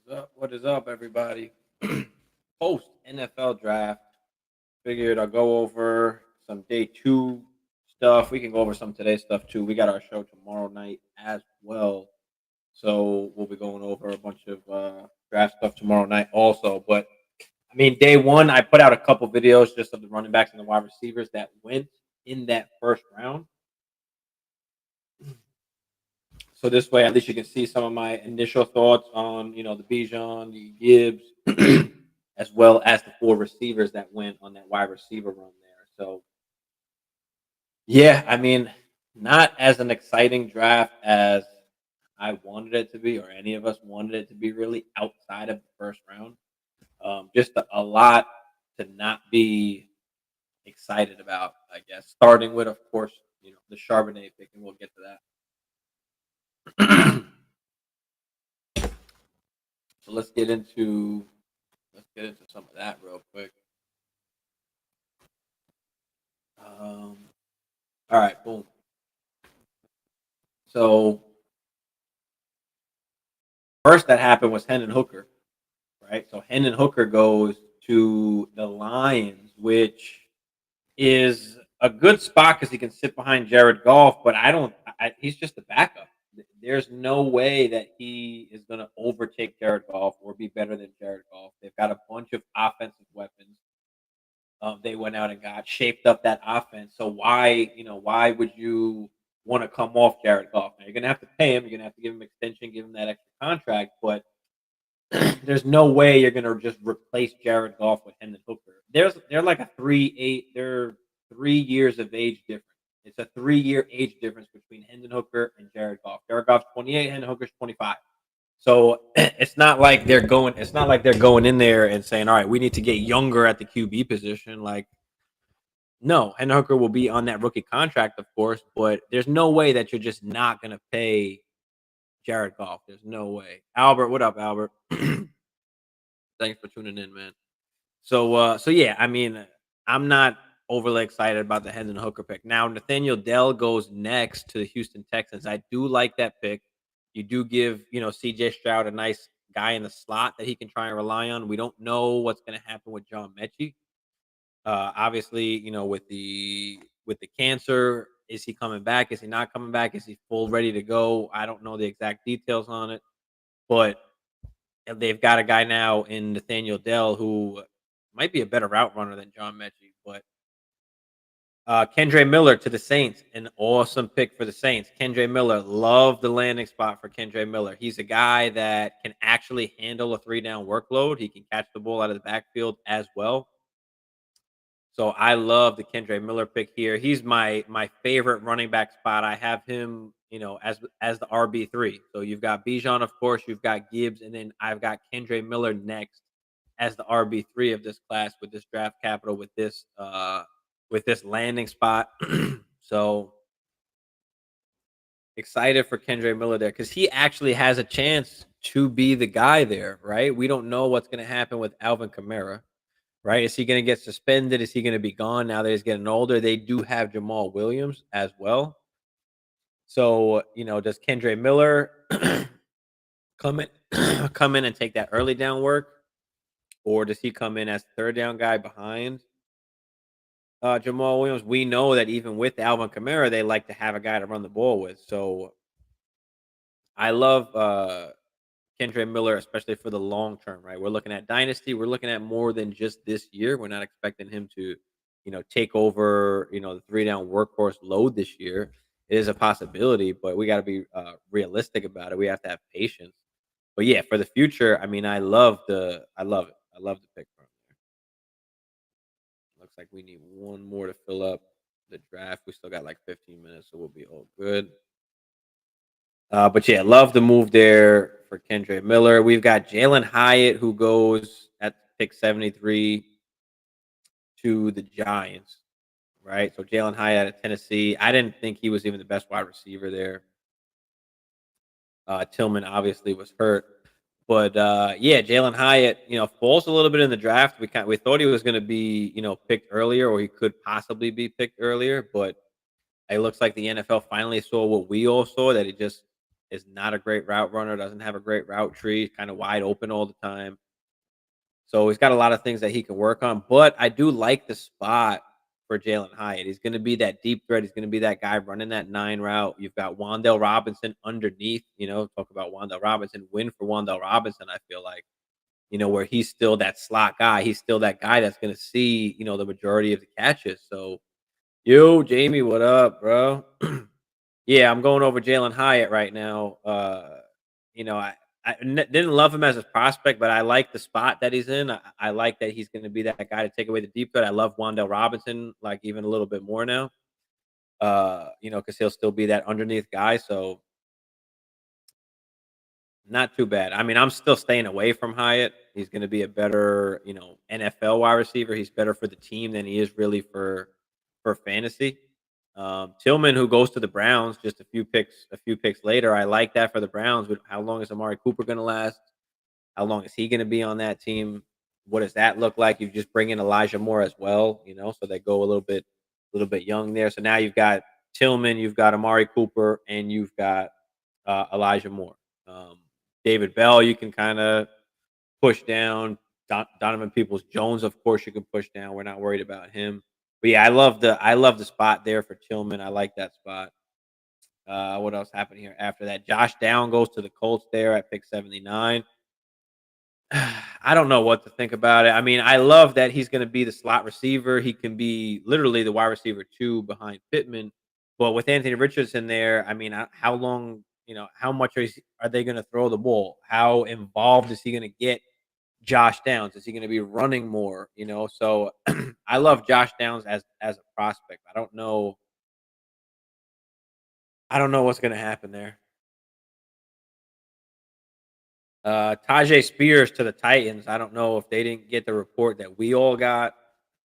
What is up? What is up, everybody? Post NFL draft. Figured I'll go over some day two stuff. We can go over some today stuff too. We got our show tomorrow night as well. So we'll be going over a bunch of draft stuff tomorrow night also. But I mean, day one, I put out a couple videos just of the running backs and the wide receivers that went in that first round. So this way, at least you can see some of my initial thoughts on, the Bijan, the Gibbs, as well as the four receivers that went on that wide receiver run there. So yeah, I mean, not as an exciting draft as I wanted it to be, or any of us wanted it to be, really outside of the first round. Just a lot to not be excited about, I guess. Starting with, of course, the Charbonnet pick, and we'll get to that. So let's get into some of that real quick. All right, boom. So first that happened was Hendon Hooker, right? So Hendon Hooker goes to the Lions, which is a good spot because he can sit behind Jared Goff, but he's just a backup. There's no way that he is going to overtake Jared Goff or be better than Jared Goff. They've got a bunch of offensive weapons. They went out and got shaped up that offense. So why would you want to come off Jared Goff? Now you're gonna have to pay him. You're gonna have to give him extension, give him that extra contract. But there's no way you're gonna just replace Jared Goff with Hendon Hooker. They're like a 3-8. They're 3 years of age difference. It's a 3-year age difference between Hendon Hooker and Jared Goff. Jared Goff's 28. Hendon Hooker's 25. So it's not like they're going. It's not like they're going in there and saying, "All right, we need to get younger at the QB position." Like, no, Hendon Hooker will be on that rookie contract, of course, but there's no way that you're just not going to pay Jared Goff. There's no way. Albert, what up, Albert? Thanks for tuning in, man. So yeah, I mean, I'm not overly excited about the Hendon Hooker pick. Now, Nathaniel Dell goes next to the Houston Texans. I do like that pick. You do give, CJ Stroud a nice guy in the slot that he can try and rely on. We don't know what's going to happen with John Mechie. Obviously, with the cancer, is he coming back? Is he not coming back? Is he full ready to go? I don't know the exact details on it, but they've got a guy now in Nathaniel Dell who might be a better route runner than John Mechie. But Kendre Miller to the Saints, an awesome pick for the Saints. Kendre Miller, love the landing spot for Kendre Miller. He's a guy that can actually handle a 3-down workload. He can catch the ball out of the backfield as well. So I love the Kendre Miller pick here. He's my favorite running back spot. I have him, as the RB3. So you've got Bijan, of course, you've got Gibbs, and then I've got Kendre Miller next as the RB3 of this class with this draft capital, with this landing spot. So excited for Kendre Miller there because he actually has a chance to be the guy there, right? We don't know what's going to happen with Alvin Kamara. Right? Is he going to get suspended? Is he going to be gone now that he's getting older? They do have Jamal Williams as well. So, does Kendre Miller come in come in and take that early down work? Or does he come in as third down guy behind Jamal Williams? We know that even with Alvin Kamara, they like to have a guy to run the ball with. So I love Kendre Miller, especially for the long term, right? We're looking at Dynasty. We're looking at more than just this year. We're not expecting him to, take over, the 3-down workhorse load this year. It is a possibility, but we got to be realistic about it. We have to have patience. But yeah, for the future, I mean, I love it. I love the pick from there. Looks like we need one more to fill up the draft. We still got like 15 minutes, so we'll be all good. But yeah, love the move there for Kendre Miller. We've got Jalen Hyatt, who goes at pick 73 to the Giants, right? So Jalen Hyatt at Tennessee. I didn't think he was even the best wide receiver there. Tillman obviously was hurt. But yeah, Jalen Hyatt, falls a little bit in the draft. We thought he was going to be, picked earlier, or he could possibly be picked earlier. But it looks like the NFL finally saw what we all saw, that is not a great route runner, doesn't have a great route tree, kind of wide open all the time. So he's got a lot of things that he can work on. But I do like the spot for Jalen Hyatt. He's going to be that deep threat. He's going to be that guy running that 9 route. You've got Wandale Robinson underneath. Talk about Wandale Robinson. Win for Wandale Robinson. I feel like where he's still that slot guy. He's still that guy that's going to see the majority of the catches. So yo, Jamie, what up, bro? Yeah, I'm going over Jalen Hyatt right now. You know, didn't love him as a prospect, but I like the spot that he's in. I like that he's going to be that guy to take away the deep threat. I love Wandale Robinson, like even a little bit more now. Because he'll still be that underneath guy. So not too bad. I mean, I'm still staying away from Hyatt. He's going to be a better, NFL wide receiver. He's better for the team than he is really for fantasy. Tillman, who goes to the Browns, just a few picks later. I like that for the Browns. But how long is Amari Cooper going to last? How long is he going to be on that team? What does that look like? You just bring in Elijah Moore as well, so they go a little bit young there. So now you've got Tillman, you've got Amari Cooper, and you've got Elijah Moore. Um, David Bell, you can kind of push down. Donovan Peoples Jones, of course, you can push down. We're not worried about him. But yeah, I love the spot there for Tillman. I like that spot. What else happened here after that? Josh Down goes to the Colts there at pick 79. I don't know what to think about it. I mean, I love that he's going to be the slot receiver. He can be literally the wide receiver 2 behind Pittman. But with Anthony Richardson there, I mean, how long, how much are they going to throw the ball? How involved is he going to get Josh Downs? Is he going to be running more? So I love Josh Downs as a prospect. I don't know. I don't know what's going to happen there. Tajay Spears to the Titans. I don't know if they didn't get the report that we all got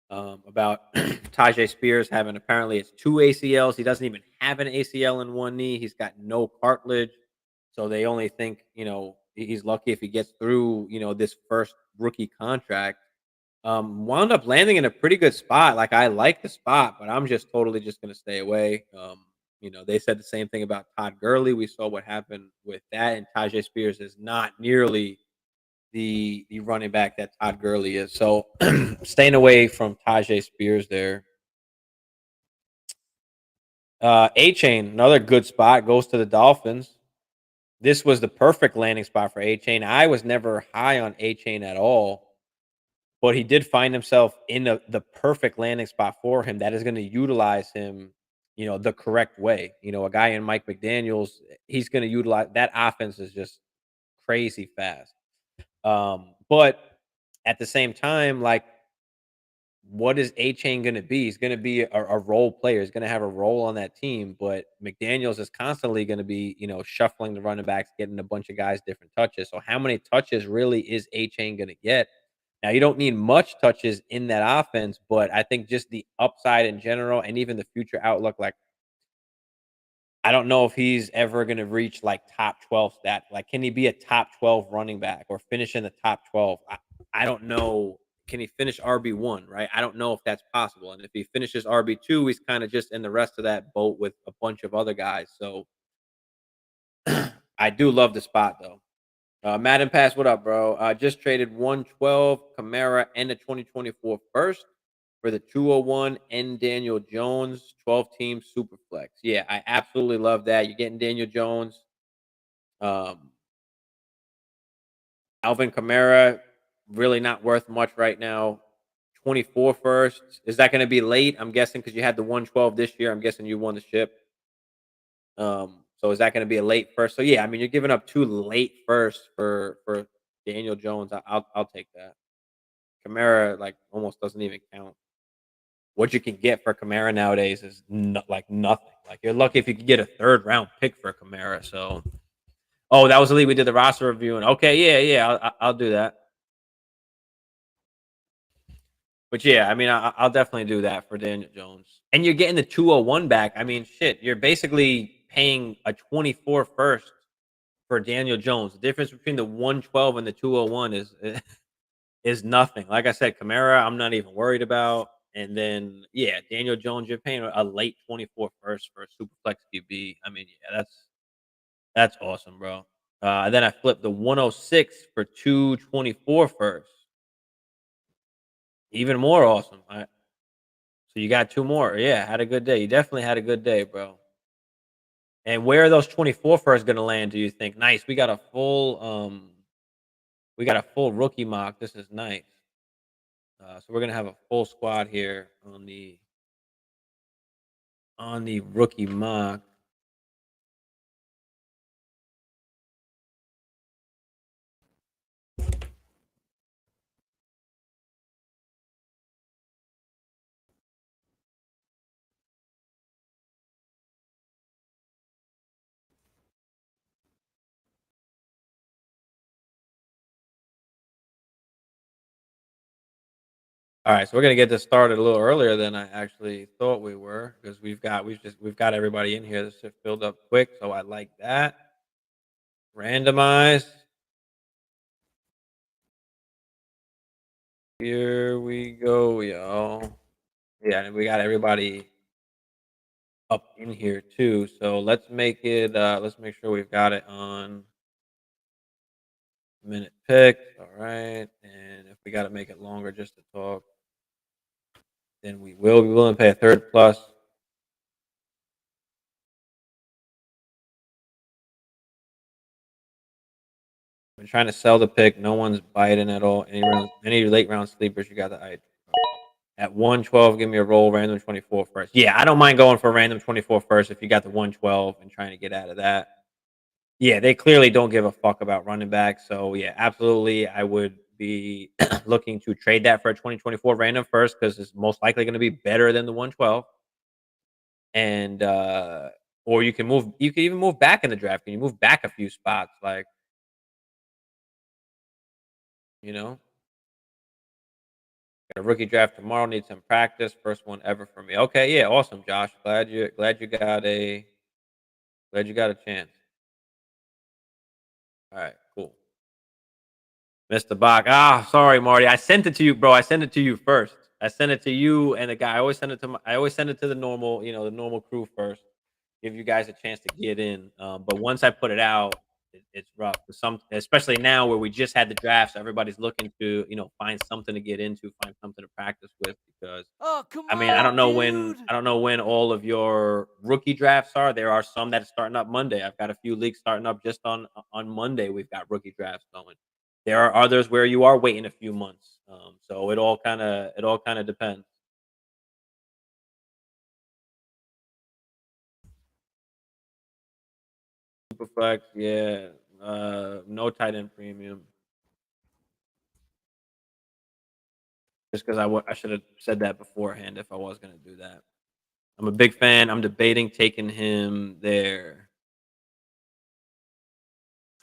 about Tajay Spears having apparently it's 2 ACLs. He doesn't even have an ACL in one knee. He's got no cartilage. So they only think, he's lucky if he gets through, this first rookie contract. Wound up landing in a pretty good spot. Like I like the spot, but I'm just totally just gonna stay away. They said the same thing about Todd Gurley. We saw what happened with that, and Tajay Spears is not nearly the running back that Todd Gurley is. So staying away from Tajay Spears there. A Chain, another good spot, goes to the Dolphins. This was the perfect landing spot for A Chain. I was never high on A Chain at all. But he did find himself in the perfect landing spot for him that is gonna utilize him, the correct way. A guy in Mike McDaniels, he's gonna utilize that offense is just crazy fast. But at the same time, like, what is A-Chain gonna be? He's gonna be a role player. He's gonna have a role on that team, but McDaniels is constantly gonna be, shuffling the running backs, getting a bunch of guys different touches. So how many touches really is A-Chain gonna get? Now you don't need much touches in that offense, but I think just the upside in general and even the future outlook, like I don't know if he's ever gonna reach like top 12 stat. Like, can he be a top 12 running back or finish in the top 12? I don't know. Can he finish RB1, right? I don't know if that's possible. And if he finishes RB2, he's kind of just in the rest of that boat with a bunch of other guys. So I do love the spot though. Madden Pass, what up, bro? Just traded 112 Camara and a 2024 first for the 201 and Daniel Jones 12 team super flex. Yeah, I absolutely love that. You're getting Daniel Jones, um, Alvin Kamara, really not worth much right now. 24 first. Is that going to be late? I'm guessing because you had the 112 this year. I'm guessing you won the ship. So is that going to be a late first? So yeah, I mean you're giving up 2 late firsts for Daniel Jones. I'll take that. Kamara like almost doesn't even count. What you can get for Kamara nowadays is like nothing. Like you're lucky if you could get a 3rd round pick for Kamara. So oh, that was the league we did the roster review and okay, yeah, I'll do that. But yeah, I mean I'll definitely do that for Daniel Jones. And you're getting the 201 back. I mean shit, you're basically paying a 24 first for Daniel Jones. The difference between the 112 and the 201 is nothing. Like I said, Kamara, I'm not even worried about. And then yeah, Daniel Jones, you're paying a late 24 first for a super flex QB. I mean, yeah, That's awesome, bro. Then I flipped the 106 for 224 first. Even more awesome. So you got 2 more. Yeah, had a good day. You definitely had a good day, bro. And where are those 24 first gonna land, do you think? Nice. We got a full rookie mock. This is nice. So we're gonna have a full squad here on the rookie mock. All right, so we're gonna get this started a little earlier than I actually thought we were because we've got everybody in here. This shit filled up quick, so I like that. Randomize. Here we go, y'all. Yeah, and we got everybody up in here too. So let's make sure we've got it on minute picked. All right. And if we gotta make it longer just to talk, then we will be willing to pay a third plus. Been trying to sell the pick. No one's biting at all. Any late round sleepers, you got the eye. At 112, give me a roll, random 24 first. Yeah, I don't mind going for random 24 first if you got the 112 and trying to get out of that. Yeah, they clearly don't give a fuck about running back. So yeah, absolutely, I would be looking to trade that for a 2024 random first because it's most likely going to be better than the 112. And or you can move. You can even move back in the draft. Can you move back a few spots? Like you know, got a rookie draft tomorrow. Need some practice. First one ever for me. Okay, yeah, awesome, Josh. Glad you got a chance. All right, cool. Mr. Bach. Ah, sorry, Marty. I sent it to you, bro. I sent it to you first. I sent it to you and the guy. I always send it to the normal, the normal crew first. Give you guys a chance to get in. But once I put it out, it's rough. For some, especially now where we just had the draft, so everybody's looking to, find something to get into, find something to practice with. Because Oh, come I mean, on, dude. I don't know when all of your rookie drafts are. There are some that are starting up Monday. I've got a few leagues starting up just on Monday. We've got rookie drafts going. There are others where you are waiting a few months. So it all kind of depends. Superflex, yeah. No tight end premium. Just because I should have said that beforehand if I was gonna do that. I'm a big fan. I'm debating taking him there.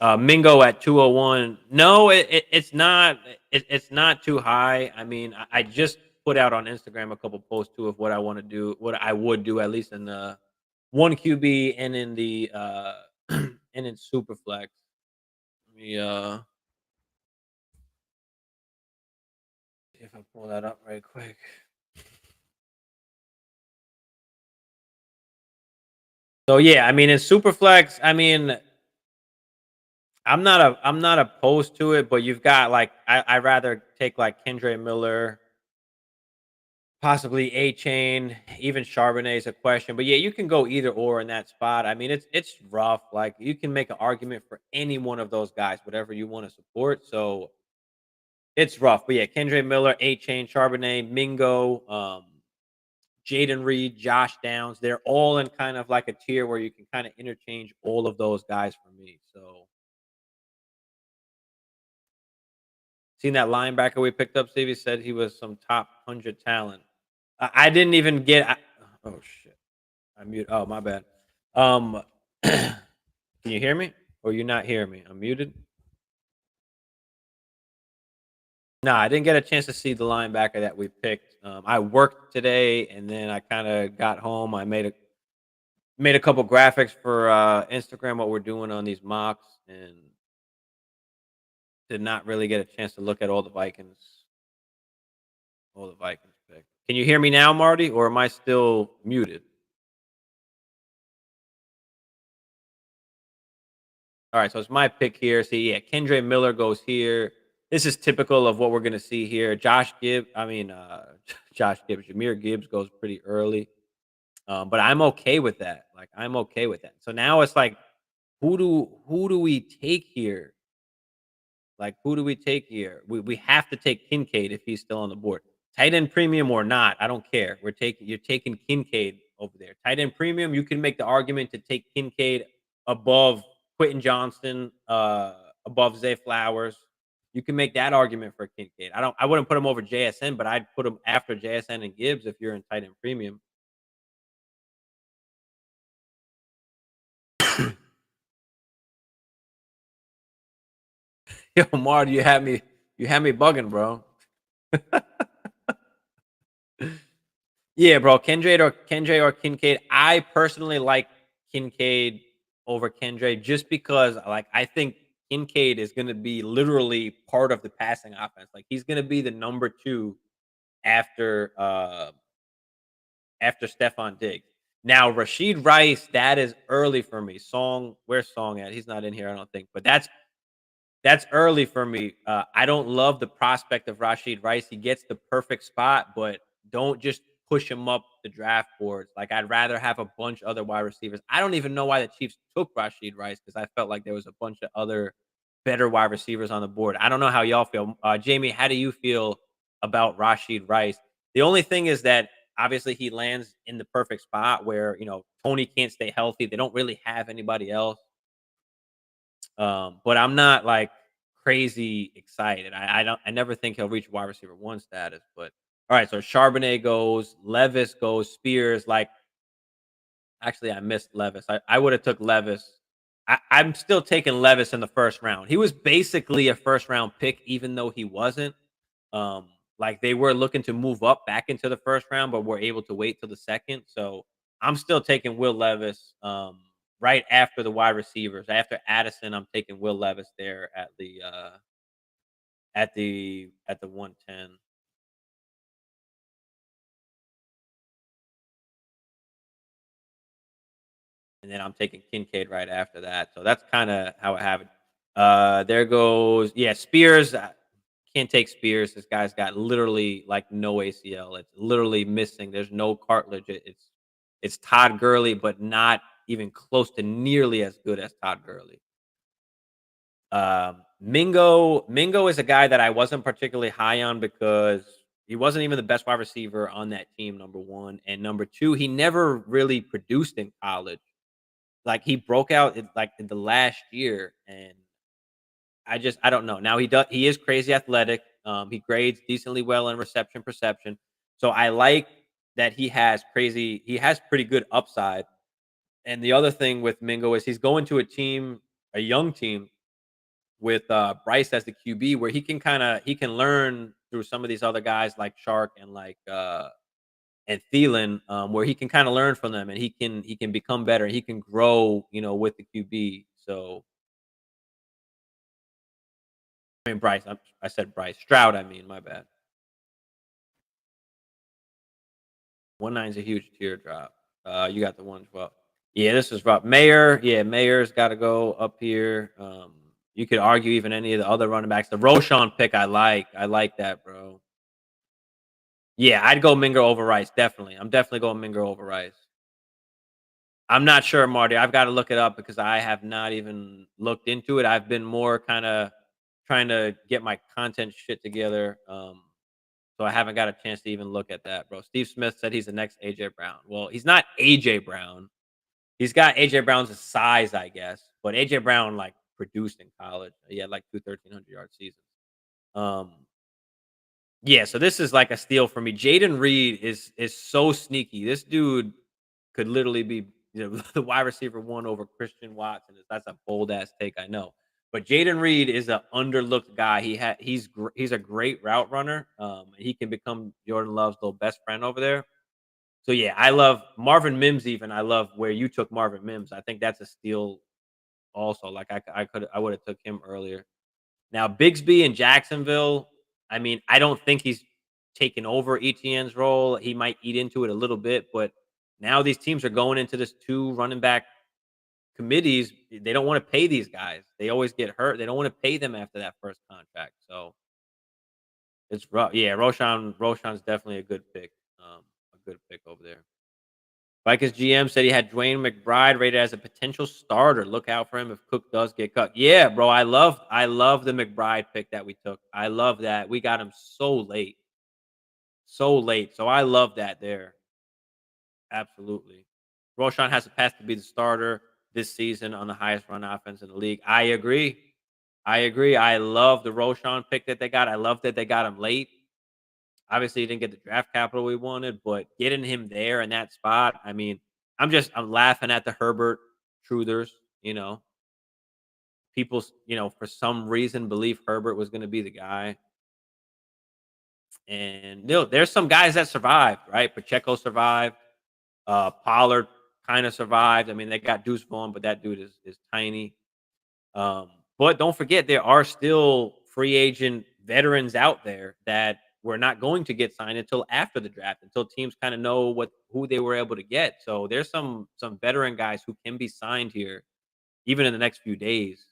Mingo at 201. No, it's not too high. I mean, I just put out on Instagram a couple posts too of what I want to do, what I would do at least in the one QB and in the and in Superflex. Let me see if I pull that up right quick. So yeah, I mean in Superflex, I mean I'm not opposed to it, but you've got like I rather take like Kendre Miller, possibly A Chain, even Charbonnet is a question. But yeah, you can go either or in that spot. I mean, it's rough. Like you can make an argument for any one of those guys, whatever you want to support. So it's rough. But yeah, Kendre Miller, A Chain, Charbonnet, Mingo, Jaden Reed, Josh Downs, they're all in kind of like a tier where you can kind of interchange all of those guys for me. So seen that linebacker we picked up, Stevie said he was some top 100 talent. I didn't even get. Oh shit! I mute. Oh my bad. Um, can you hear me? Or you not hear me? I'm muted. No, I didn't get a chance to see the linebacker that we picked. I worked today, and then I kind of got home. I made a couple graphics for Instagram. What we're doing on these mocks, and did not really get a chance to look at all the Vikings. All the Vikings picked. Can you hear me now, Marty, or am I still muted? All right, so it's my pick here. See, yeah, Kendre Miller goes here. This is typical of what we're gonna see here. Josh Gibbs, Jameer Gibbs goes pretty early. But I'm okay with that. Like, I'm okay with that. So now it's like, who do we take here? Like, who do we take here? We have to take Kincaid if he's still on the board. Tight end premium or not, I don't care. You're taking Kincaid over there. Tight end premium, you can make the argument to take Kincaid above Quentin Johnston, above Zay Flowers. You can make that argument for Kincaid. I wouldn't put him over JSN, but I'd put him after JSN and Gibbs if you're in tight end premium. Yo, Mar, you had me bugging, bro. Yeah, bro. Kendra or Kincaid. I personally like Kincaid over Kendra just because like I think Kincaid is gonna be literally part of the passing offense. Like he's gonna be the number two after after Stephon Diggs. Now Rashid Rice, that is early for me. Where's Song at? He's not in here, I don't think. But that's early for me. I don't love the prospect of Rashid Rice. He gets the perfect spot, but don't just push him up the draft boards. Like I'd rather have a bunch of other wide receivers. I don't even know why the Chiefs took Rashid Rice because I felt like there was a bunch of other better wide receivers on the board. I don't know how y'all feel. Jamie, how do you feel about Rashid Rice? The only thing is that obviously he lands in the perfect spot where Tony can't stay healthy. They don't really have anybody else. But I'm not like crazy excited. I never think he'll reach wide receiver one status. But all right, so Charbonnet goes, Levis goes, Spears. Like actually, I missed Levis. I would have took Levis. I'm still taking Levis in the first round. He was basically a first round pick, even though he wasn't. Um, like they were looking to move up back into the first round, but were able to wait till the second. So I'm still taking Will Levis. Right after the wide receivers. After Addison, I'm taking Will Levis there at the 110. And then I'm taking Kincaid right after that. So that's kind of how I have it. There goes Spears. Can't take Spears. This guy's got literally like no ACL. It's literally missing. There's no cartilage. It's Todd Gurley, but not even close to nearly as good as Todd Gurley. Mingo is a guy that I wasn't particularly high on because he wasn't even the best wide receiver on that team. Number one, and number two, he never really produced in college. Like he broke out in the last year, and I don't know. Now he is crazy athletic. He grades decently well in reception perception, so I like that he has pretty good upside. And the other thing with Mingo is he's going to a young team with Bryce as the QB, where he can learn through some of these other guys like Shark and and Thielen, where he can kind of learn from them and he can become better. He can grow, with the QB. So I mean Bryce, I said Bryce Stroud. I mean my bad. 1.9 is a huge teardrop. You got the 112. Yeah, this is rough. Mayer, yeah, Mayer's got to go up here. You could argue even any of the other running backs. The Roshan pick, I like. I like that, bro. Yeah, I'd go Mingo over Rice, definitely. I'm definitely going Mingo over Rice. I'm not sure, Marty. I've got to look it up because I have not even looked into it. I've been more kind of trying to get my content shit together. So I haven't got a chance to even look at that, bro. Steve Smith said he's the next AJ Brown. Well, he's not AJ Brown. He's got AJ Brown's size, I guess. But AJ Brown like produced in college. He had like 2 1,300-yard seasons. Um, Yeah, so this is like a steal for me. Jaden Reed is so sneaky. This dude could literally be the wide receiver one over Christian Watson. That's a bold ass take, I know. But Jaden Reed is an underlooked guy. He's a great route runner. He can become Jordan Love's little best friend over there. So yeah, I love Marvin Mims. Even I love where you took Marvin Mims. I think that's a steal. Also, like I would have took him earlier. Now, Bigsby in Jacksonville, I mean, I don't think he's taken over Etienne's role. He might eat into it a little bit, but now these teams are going into this two running back committees, they don't want to pay these guys. They always get hurt. They don't want to pay them after that first contract. So it's rough. Yeah, Roshan's definitely a good pick. A good pick over there. Vikings GM said he had Dwayne McBride rated as a potential starter. Look out for him if Cook does get cut. Yeah, bro. I love the McBride pick that we took. I love that. We got him so late. So late. So I love that there. Absolutely. Roshan has a path to be the starter this season on the highest run offense in the league. I agree. I agree. I love the Roshan pick that they got. I love that they got him late. Obviously, he didn't get the draft capital we wanted, but getting him there in that spot, I mean, I'm laughing at the Herbert truthers. You know, people, for some reason believe Herbert was going to be the guy. And there's some guys that survived, right? Pacheco survived. Pollard kind of survived. I mean, they got Deuce Vaughn, but that dude is tiny. But don't forget, there are still free agent veterans out there that were not going to get signed until after the draft, until teams kind of know who they were able to get. So there's some veteran guys who can be signed here, even in the next few days.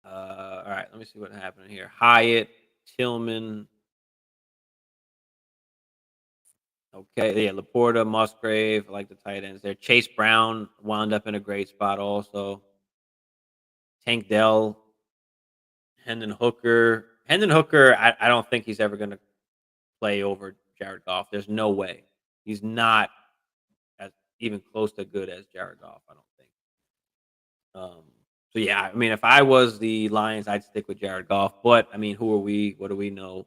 All right, let me see what happened here. Hyatt, Tillman. Okay, yeah, Laporta, Musgrave, I like the tight ends there. Chase Brown wound up in a great spot also. Tank Dell, Hendon Hooker. Hendon Hooker, I don't think he's ever going to play over Jared Goff. There's no way. He's not as even close to good as Jared Goff, I don't think. Um, so yeah, I mean, if I was the Lions, I'd stick with Jared Goff. But I mean, who are we? What do we know?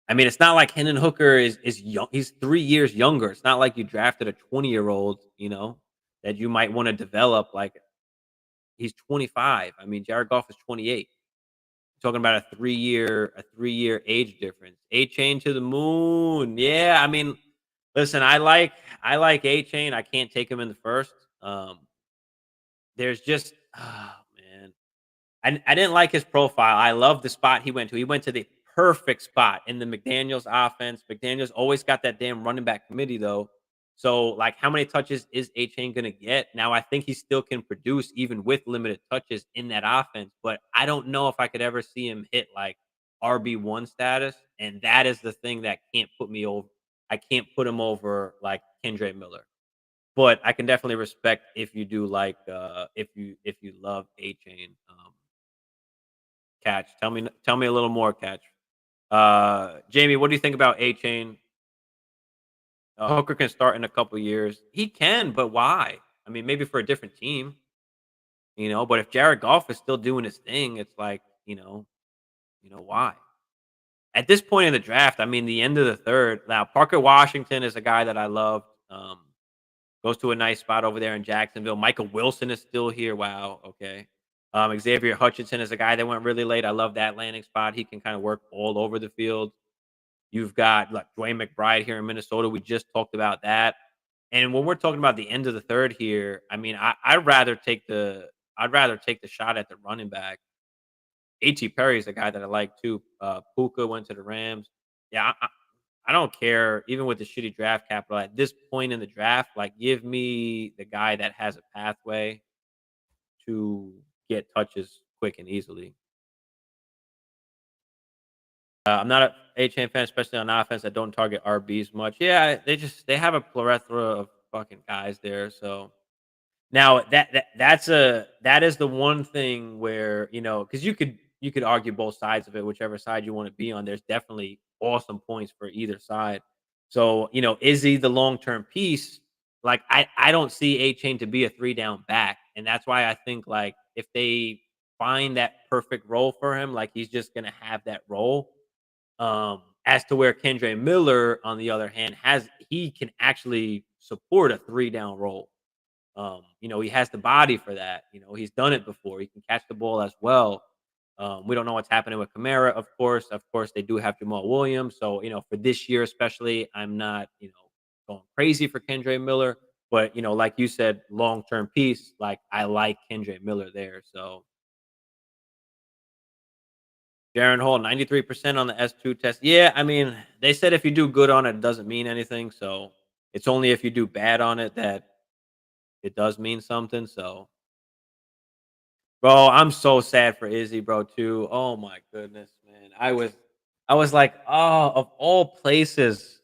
I mean, it's not like Hendon Hooker is young. He's 3 years younger. It's not like you drafted a 20-year-old, that you might want to develop. Like he's 25. I mean, Jared Goff is 28. Talking about a 3-year age difference. A chain to the moon. Yeah, I mean, listen, I like A chain. I can't take him in the first. There's just man. I didn't like his profile. I love the spot he went to. He went to the perfect spot in the McDaniels offense. McDaniels always got that damn running back committee though. So like how many touches is A Chain gonna get? Now I think he still can produce even with limited touches in that offense, but I don't know if I could ever see him hit like RB1 status. And that is the thing that can't put me over. I can't put him over like Kendre Miller. But I can definitely respect if you do like if you love A Chain. Catch. Tell me a little more, Catch. Jamie, what do you think about A Chain? Hooker can start in a couple years. He can, but why? I mean, maybe for a different team, But if Jared Goff is still doing his thing, it's like, why? At this point in the draft, I mean, the end of the third. Now, Parker Washington is a guy that I love. Goes to a nice spot over there in Jacksonville. Michael Wilson is still here. Wow. Okay. Xavier Hutchinson is a guy that went really late. I love that landing spot. He can kind of work all over the field. You've got like Dwayne McBride here in Minnesota. We just talked about that. And when we're talking about the end of the third here, I mean, I'd rather take the shot at the running back. A.T. Perry is a guy that I like too. Puka went to the Rams. Yeah, I don't care. Even with the shitty draft capital at this point in the draft, like give me the guy that has a pathway to get touches quick and easily. I'm not a A-Chain fan, especially on offense that don't target RBs much. Yeah, they have a plethora of fucking guys there. So now that is the one thing where because you could argue both sides of it, whichever side you want to be on. There's definitely awesome points for either side. So is he the long term piece? Like I don't see A Chain to be a 3 down back, and that's why I think like if they find that perfect role for him, like he's just gonna have that role. As to where Kendre Miller, on the other hand, he can actually support a 3 down role. He has the body for that. He's done it before. He can catch the ball as well. We don't know what's happening with Kamara, of course. Of course, they do have Jamal Williams. So, for this year especially, I'm not, going crazy for Kendre Miller. But, like you said, long-term piece, like I like Kendre Miller there. So Jaron Hall, 93% on the S2 test. Yeah, I mean, they said if you do good on it, it doesn't mean anything. So it's only if you do bad on it that it does mean something. So, bro, I'm so sad for Izzy, bro, too. Oh my goodness, man. I was like, oh, of all places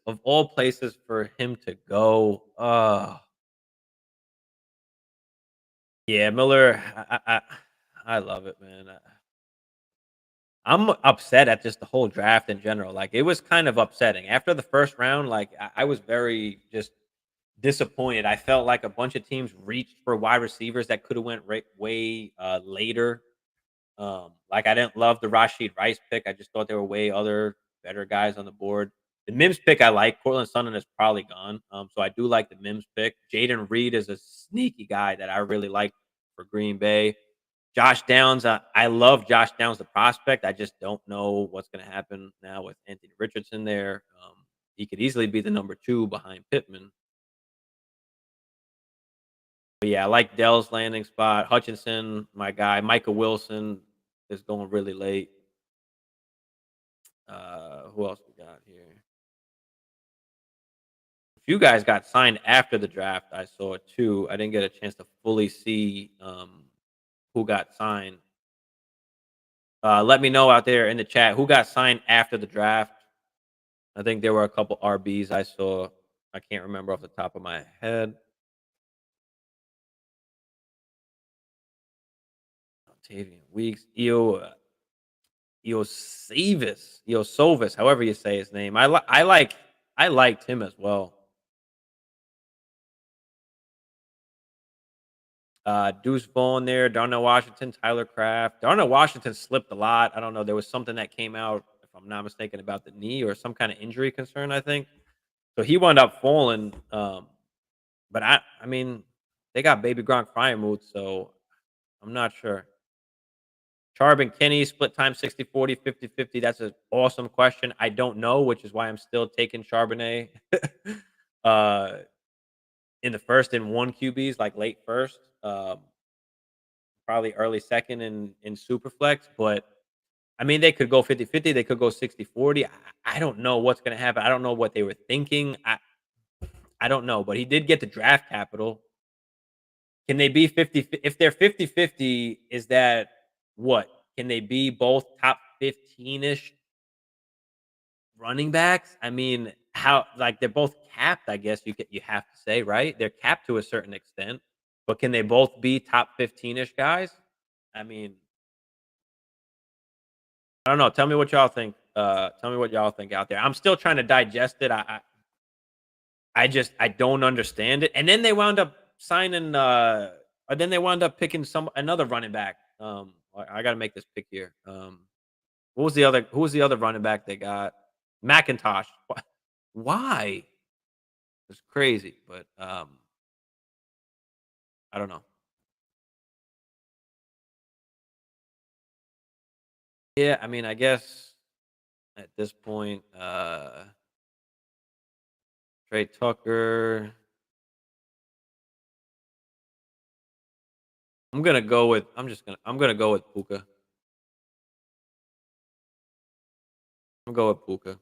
for him to go. Yeah, Miller. I love it, man. I'm upset at just the whole draft in general. Like it was kind of upsetting after the first round. Like I was very just disappointed. I felt like a bunch of teams reached for wide receivers that could have went way later. Like I didn't love the Rashid Rice pick. I just thought there were way other better guys on the board. The Mims pick I like. Cortland Sutton is probably gone. So I do like the Mims pick. Jaden Reed is a sneaky guy that I really like for Green Bay. Josh Downs, I love Josh Downs, the prospect. I just don't know what's going to happen now with Anthony Richardson there. He could easily be the number 2 behind Pittman. But yeah, I like Dell's landing spot. Hutchinson, my guy. Micah Wilson is going really late. Who else we got here? A few guys got signed after the draft. I saw it too. I didn't get a chance to fully see who got signed. Let me know out there in the chat who got signed after the draft. I think there were a couple RBs I saw. I can't remember off the top of my head. Octavian Weeks, Eosavis, however you say his name. I liked him as well. Deuce Vaughn there, Darnell Washington, Tyler Kraft. Darnell Washington slipped a lot. I don't know. There was something that came out, if I'm not mistaken, about the knee or some kind of injury concern, I think. So he wound up falling. But I mean, they got Baby Gronk Fryermuth, so I'm not sure. Charbon Kenny, split time 60-40, 50-50. That's an awesome question. I don't know, which is why I'm still taking Charbonnet uh, in the first and one QBs, like late first. Probably early second in Superflex. But I mean, they could go 50-50. They could go 60-40. I don't know what's going to happen. I don't know what they were thinking. I don't know. But he did get the draft capital. Can they be 50? If they're 50-50, is that what? Can they be both top 15 ish running backs? I mean, how like they're both capped, I guess you have to say, right? They're capped to a certain extent, but can they both be top 15 ish guys? I mean, I don't know. Tell me what y'all think. Tell me what y'all think out there. I'm still trying to digest it. I don't understand it. And then they wound up signing then they wound up picking another running back. I gotta make this pick here. Who was the other running back they got? McIntosh. Why? It's crazy, but I don't know. Yeah, I mean, I guess at this point, Trey Tucker. I'm gonna go with Puka. I'm gonna go with Puka.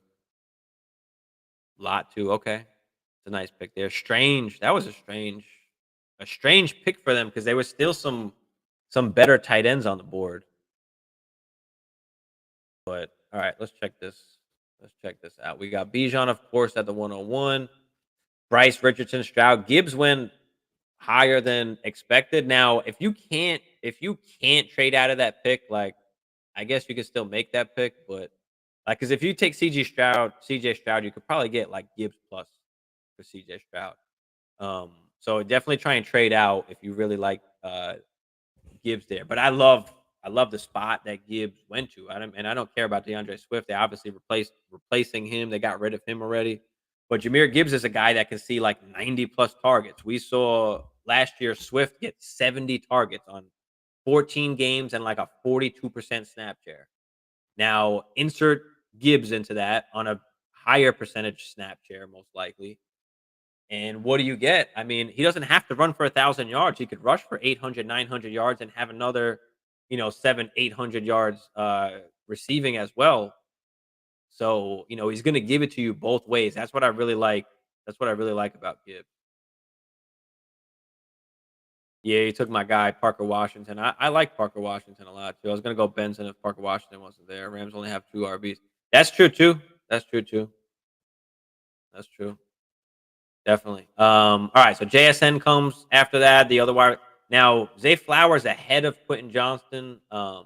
Lot too. Okay. It's a nice pick there. Strange. That was a strange pick for them because there was still some better tight ends on the board. But all right, let's check this. Let's check this out. We got Bijan, of course, at the 101. Bryce, Richardson, Stroud. Gibbs went higher than expected. Now, if you can't trade out of that pick, like I guess you could still make that pick, but like because if you take CJ Stroud, you could probably get like Gibbs plus for CJ Stroud. So definitely try and trade out if you really like Gibbs there. But I love the spot that Gibbs went to. I don't care about DeAndre Swift. They obviously replacing him. They got rid of him already. But Jameer Gibbs is a guy that can see like 90 plus targets. We saw last year Swift get 70 targets on 14 games and like a 42% snap share. Now insert Gibbs into that on a higher percentage snap share, most likely. And what do you get? I mean, he doesn't have to run for 1,000 yards. He could rush for 800, 900 yards and have another, 700, 800 yards receiving as well. So, he's gonna give it to you both ways. That's what I really like. That's what I really like about Gibbs. Yeah, he took my guy Parker Washington. I like Parker Washington a lot too. I was gonna go Benson if Parker Washington wasn't there. Rams only have 2 RBs. That's true too. That's true too. That's true. Definitely. All right, so JSN comes after that. The other wide now, Zay Flowers ahead of Quentin Johnston. I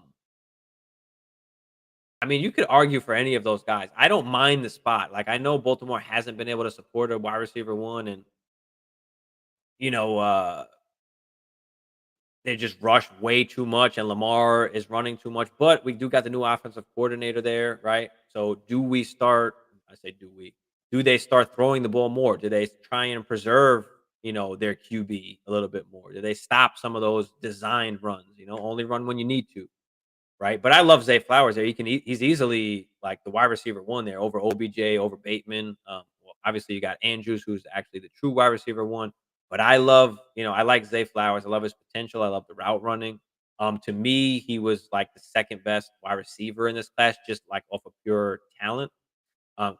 mean, you could argue for any of those guys. I don't mind the spot. Like I know Baltimore hasn't been able to support a wide receiver one, and you know, uh, they just rush way too much, and Lamar is running too much. But we do got the new offensive coordinator there, right? So do we start? I say, do we? Do they start throwing the ball more? Do they try and preserve, their QB a little bit more? Do they stop some of those designed runs? Only run when you need to, right? But I love Zay Flowers there. He's easily like the wide receiver one there over OBJ, over Bateman. Well, obviously you got Andrews, who's actually the true wide receiver one. But I love, I like Zay Flowers. I love his potential. I love the route running. To me, he was like the second best wide receiver in this class, just like off of pure talent.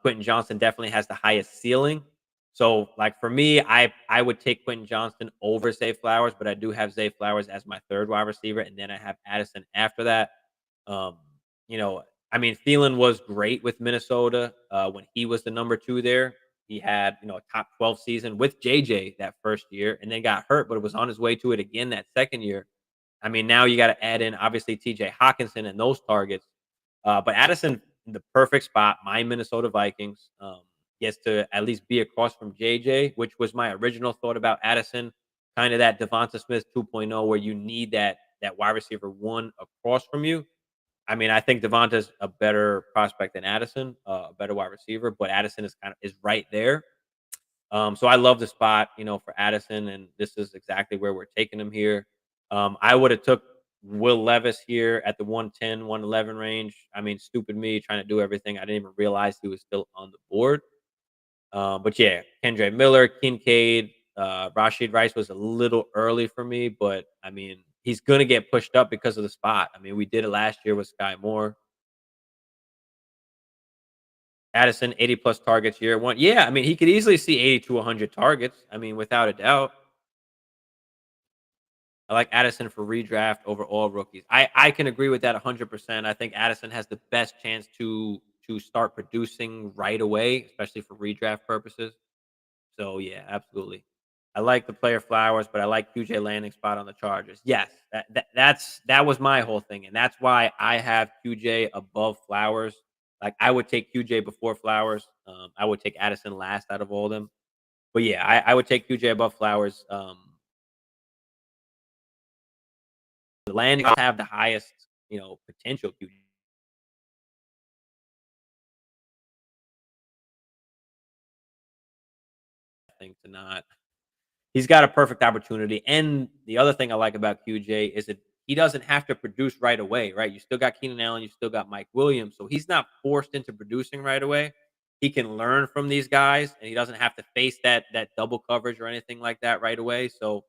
Quentin Johnston definitely has the highest ceiling. So, like for me, I would take Quentin Johnston over Zay Flowers, but I do have Zay Flowers as my third wide receiver, and then I have Addison after that. Um, you know, I mean, Thielen was great with Minnesota when he was the number 2 there. He had, a top 12 season with JJ that first year and then got hurt, but it was on his way to it again that second year. I mean, now you got to add in obviously TJ Hawkinson and those targets. But Addison in the perfect spot, my Minnesota Vikings, gets to at least be across from JJ, which was my original thought about Addison. Kind of that Devonta Smith 2.0 where you need that wide receiver one across from you. I mean, I think Devonta's a better prospect than Addison, a better wide receiver, but Addison is right there. So I love the spot, for Addison, and this is exactly where we're taking him here. I would have took Will Levis here at the 110, 111 range. I mean, stupid me trying to do everything. I didn't even realize he was still on the board. But yeah, Kendre Miller, Kincaid, Rashid Rice was a little early for me, but I mean, he's gonna get pushed up because of the spot. I mean, we did it last year with Sky Moore. Addison, 80 plus targets year one. Yeah, I mean, he could easily see 80 to 100 targets. I mean, without a doubt. I like Addison for redraft over all rookies. I can agree with that 100%. I think Addison has the best chance to start producing right away, especially for redraft purposes. So yeah, absolutely. I like the player Flowers, but I like QJ landing spot on the Chargers. Yes, that was my whole thing, and that's why I have QJ above Flowers. Like I would take QJ before Flowers. I would take Addison last out of all of them. But yeah, I would take QJ above Flowers. The landings have the highest, potential QJ thing to not. He's got a perfect opportunity. And the other thing I like about QJ is that he doesn't have to produce right away, right? You still got Keenan Allen, you still got Mike Williams. So he's not forced into producing right away. He can learn from these guys and he doesn't have to face that double coverage or anything like that right away. So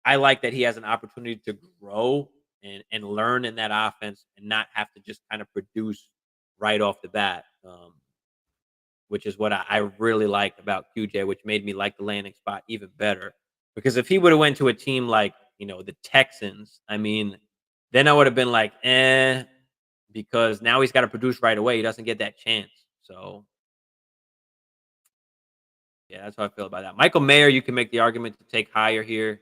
I like that he has an opportunity to grow and learn in that offense and not have to just kind of produce right off the bat. Which is what I really liked about QJ, which made me like the landing spot even better. Because if he would have went to a team like, the Texans, I mean, then I would have been like, because now he's got to produce right away. He doesn't get that chance. So yeah, that's how I feel about that. Michael Mayer, you can make the argument to take higher here.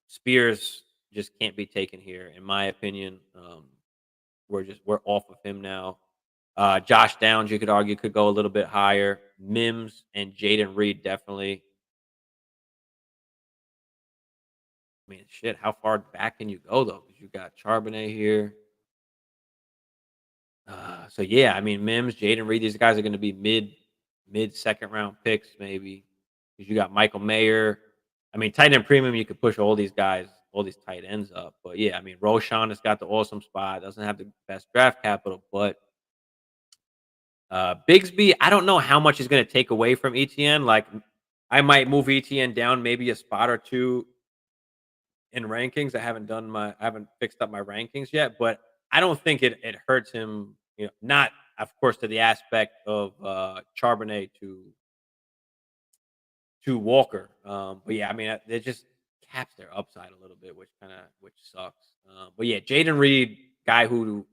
Spears just can't be taken here, in my opinion. We're off of him now. Josh Downs, you could argue, could go a little bit higher. Mims and Jaden Reed definitely. I mean, shit, how far back can you go though? Because you got Charbonnet here. So yeah, I mean, Mims, Jaden Reed, these guys are going to be mid second round picks maybe. Because you got Michael Mayer. I mean, tight end premium, you could push all these guys, all these tight ends up. But yeah, I mean, Roshan has got the awesome spot. Doesn't have the best draft capital, but Bigsby, I don't know how much he's going to take away from ETN. Like, I might move ETN down maybe a spot or two in rankings. I haven't fixed up my rankings yet, but I don't think it hurts him. Not of course to the aspect of Charbonnet to Walker. But yeah, I mean, it just caps their upside a little bit, which sucks. But yeah, Jaden Reed, guy who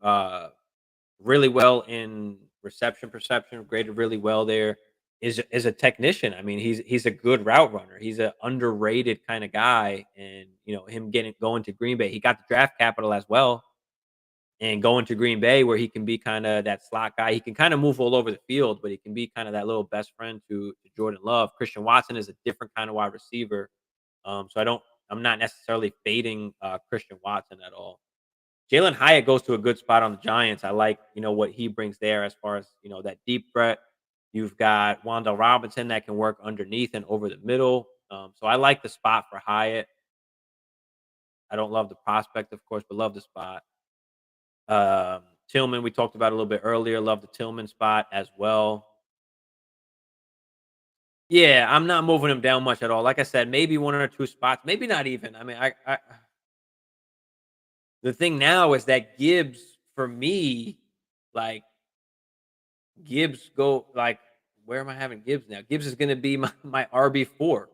really well in reception perception, graded really well there. Is a technician. I mean, he's a good route runner. He's an underrated kind of guy, and him getting going to Green Bay, he got the draft capital as well, and going to Green Bay where he can be kind of that slot guy. He can kind of move all over the field, but he can be kind of that little best friend to Jordan Love. Christian Watson is a different kind of wide receiver, so I'm not necessarily fading Christian Watson at all. Jalen Hyatt goes to a good spot on the Giants. I like, what he brings there as far as, that deep threat. You've got Wanda Robinson that can work underneath and over the middle. So I like the spot for Hyatt. I don't love the prospect, of course, but love the spot. Tillman, we talked about a little bit earlier. Love the Tillman spot as well. Yeah, I'm not moving him down much at all. Like I said, maybe one or two spots, maybe not even. I mean, the thing now is that Gibbs, for me, like Gibbs go like where am I having Gibbs now? Gibbs is going to be my RB4.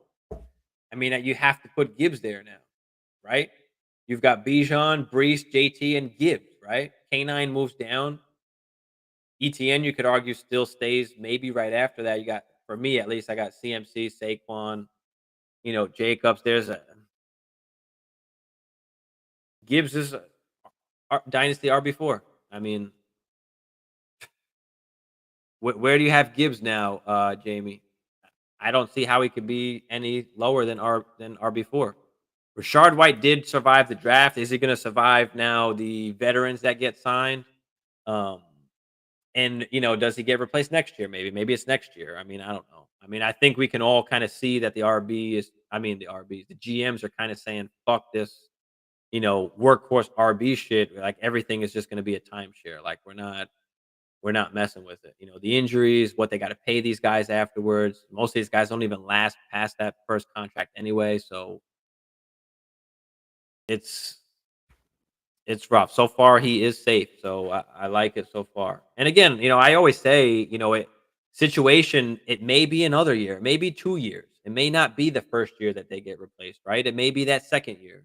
I mean, you have to put Gibbs there now, right? You've got Bijan, Brees, JT, and Gibbs, right? K9 moves down. ETN, you could argue, still stays maybe right after that. You got, for me at least, I got CMC, Saquon, Jacobs. There's a Gibbs is Dynasty RB4. I mean, where do you have Gibbs now, Jamie? I don't see how he could be any lower than RB4. Rashard White did survive the draft. Is he going to survive now the veterans that get signed? Um, and does he get replaced next year? Maybe it's next year. I mean, I don't know. I mean, I think we can all kind of see that the RB is. I mean, the GMs are kind of saying, "Fuck this," workhorse RB shit. Like everything is just going to be a timeshare. Like we're not messing with it. The injuries, what they got to pay these guys afterwards. Most of these guys don't even last past that first contract anyway. So it's rough. So far, he is safe. So I like it so far. And again, I always say, situation, it may be another year, maybe 2 years. It may not be the first year that they get replaced, right? It may be that second year.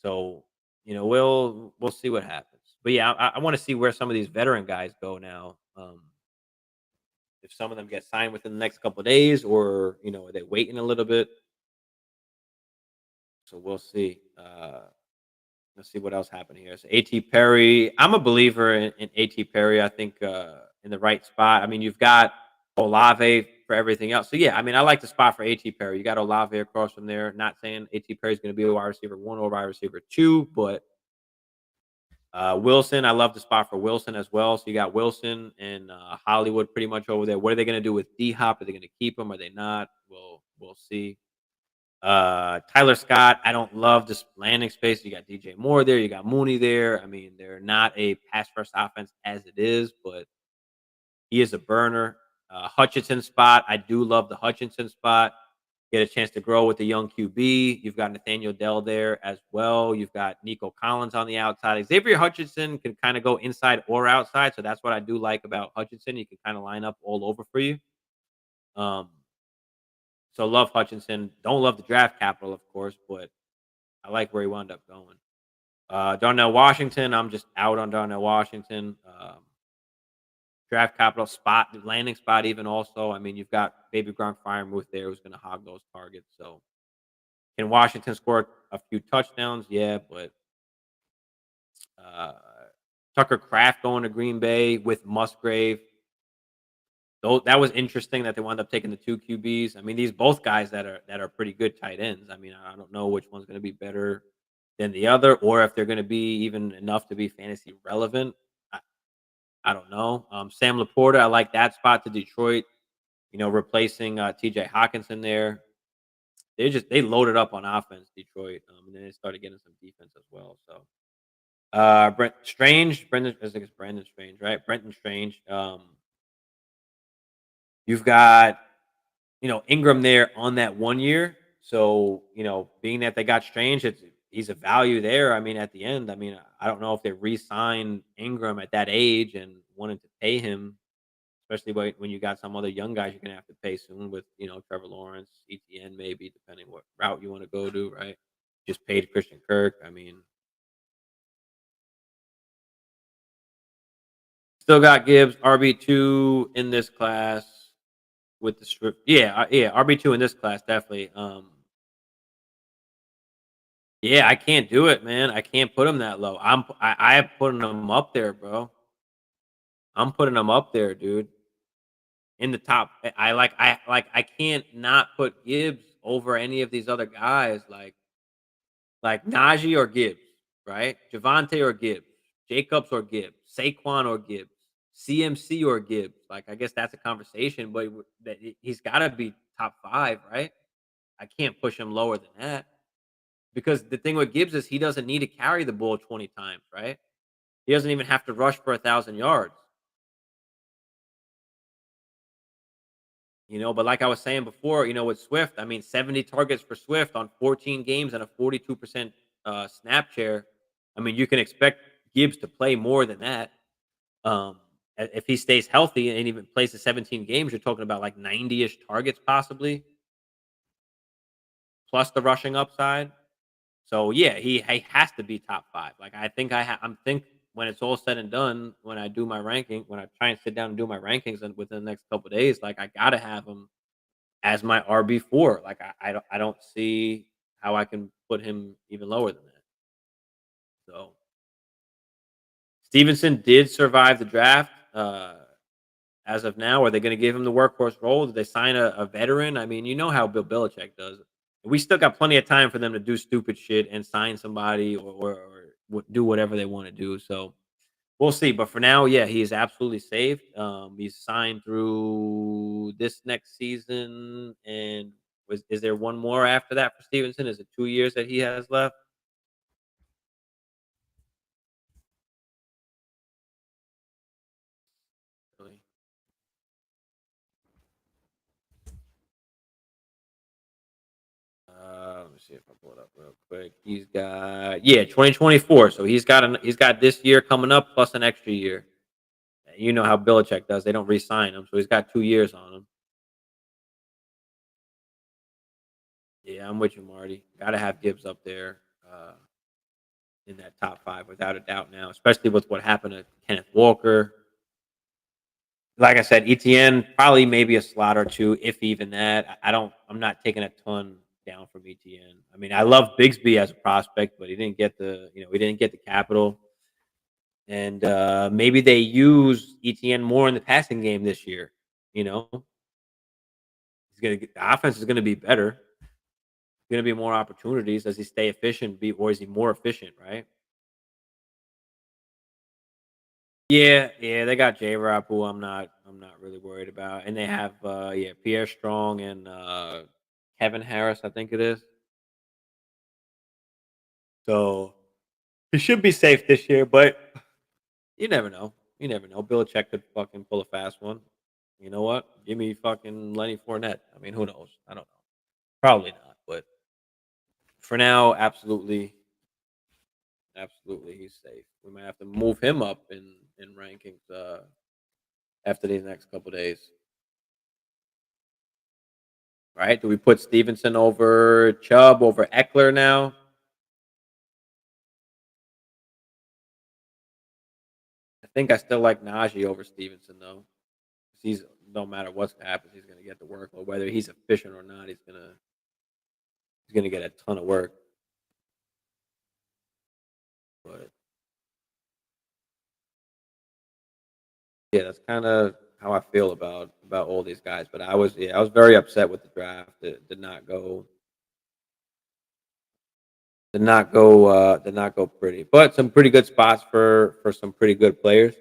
So, we'll see what happens. But yeah, I want to see where some of these veteran guys go now. If some of them get signed within the next couple of days, or are they waiting a little bit? So we'll see. Let's see what else happened here. So A.T. Perry, I'm a believer in A.T. Perry. I think in the right spot. I mean, you've got Olave for everything else. So yeah, I mean, I like the spot for A.T. Perry. You got Olave across from there. Not saying A.T. Perry is going to be a wide receiver 1 or wide receiver 2, but Wilson, I love the spot for Wilson as well. So you got Wilson and Hollywood pretty much over there. What are they going to do with D Hop? Are they going to keep him? Are they not? We'll see. Tyler Scott, I don't love this landing space. You got DJ Moore there. You got Mooney there. I mean, they're not a pass first offense as it is, but he is a burner. Hutchinson spot, I do love the Hutchinson spot. Get a chance to grow with the young QB. You've got Nathaniel Dell there as well. You've got Nico Collins on the outside. Xavier Hutchinson can kind of go inside or outside. So that's what I do like about Hutchinson. He can kind of line up all over for you. So love Hutchinson. Don't love the draft capital, of course, but I like where he wound up going. Darnell Washington, I'm just out on Darnell Washington. Draft capital spot, landing spot, even also. I mean, you've got Baby Gronk Firemouth there who's going to hog those targets. So can Washington score a few touchdowns? Yeah, but uh, Tucker Kraft going to Green Bay with Musgrave. That was interesting that they wound up taking the 2 QBs. I mean, these both guys that are pretty good tight ends. I mean, I don't know which one's going to be better than the other, or if they're going to be even enough to be fantasy relevant. I don't know. Sam Laporta, I like that spot to Detroit. Replacing T.J. Hawkinson there. They loaded up on offense, Detroit, and then they started getting some defense as well. So, Brent Strange, Brendan, I think it's Brandon Strange, right? Brenton Strange. You've got Ingram there on that 1 year. So being that they got Strange, he's a value there. I mean, at the end, I mean, I don't know if they re-signed Ingram at that age and wanted to pay him, especially when you got some other young guys you're gonna have to pay soon with, Trevor Lawrence, ETN maybe, depending what route you want to go to, right? Just paid Christian Kirk. I mean, still got Gibbs RB2 in this class with the strip. Yeah, yeah, RB2 in this class definitely. Yeah, I can't do it, man. I can't put him that low. I am putting him up there, bro. I'm putting him up there, dude. In the top. I can't not put Gibbs over any of these other guys like Najee or Gibbs, right? Javante or Gibbs, Jacobs or Gibbs, Saquon or Gibbs, CMC or Gibbs. Like I guess that's a conversation, but he's got to be top 5, right? I can't push him lower than that. Because the thing with Gibbs is he doesn't need to carry the ball 20 times, right? He doesn't even have to rush for 1,000 yards. But like I was saying before, with Swift, I mean, 70 targets for Swift on 14 games and a 42% snap share. I mean, you can expect Gibbs to play more than that. If he stays healthy and even plays the 17 games, you're talking about like 90-ish targets possibly, plus the rushing upside. So yeah, he has to be top 5. Like I think I'm think when it's all said and done, when I do my ranking, when I try and sit down and do my rankings and within the next couple of days, like I gotta have him as my RB4. Like I don't see how I can put him even lower than that. So Stevenson did survive the draft. As of now, are they going to give him the workhorse role? Did they sign a veteran? I mean, you know how Bill Belichick does. We still got plenty of time for them to do stupid shit and sign somebody or do whatever they want to do. So we'll see. But for now, yeah, he is absolutely safe. He's signed through this next season. And is there one more after that for Stevenson? Is it 2 years that he has left? Really? Let me see if I pull it up real quick. He's got 2024. So he's got this year coming up plus an extra year. You know how Belichick does; they don't re-sign him, so he's got 2 years on him. Yeah, I'm with you, Marty. Got to have Gibbs up there in that top 5 without a doubt now, especially with what happened to Kenneth Walker. Like I said, ETN probably maybe a slot or two, if even that. I'm not taking a ton down from ETN. I mean, I love Bigsby as a prospect, but he didn't get the capital. And maybe they use ETN more in the passing game this year. You know, the offense is gonna be better. Gonna be more opportunities. Does he stay efficient? Or is he more efficient? Right? Yeah, yeah. They got J. Rob, who I'm not really worried about, and they have Pierre Strong and Kevin Harris, I think it is. So he should be safe this year, but you never know. You never know. Belichick could fucking pull a fast one. You know what? Give me fucking Lenny Fournette. I mean, who knows? I don't know. Probably not, but for now, absolutely, absolutely, he's safe. We might have to move him up in rankings after these next couple days. Right? Do we put Stevenson over Chubb over Eckler now? I think I still like Najee over Stevenson though. 'Cause he's no matter what happens, he's going to get the workload. Whether he's efficient or not, he's gonna get a ton of work. But yeah, that's kind of how I feel about all these guys. But I was very upset with the draft. It did not go pretty. But some pretty good spots for some pretty good players.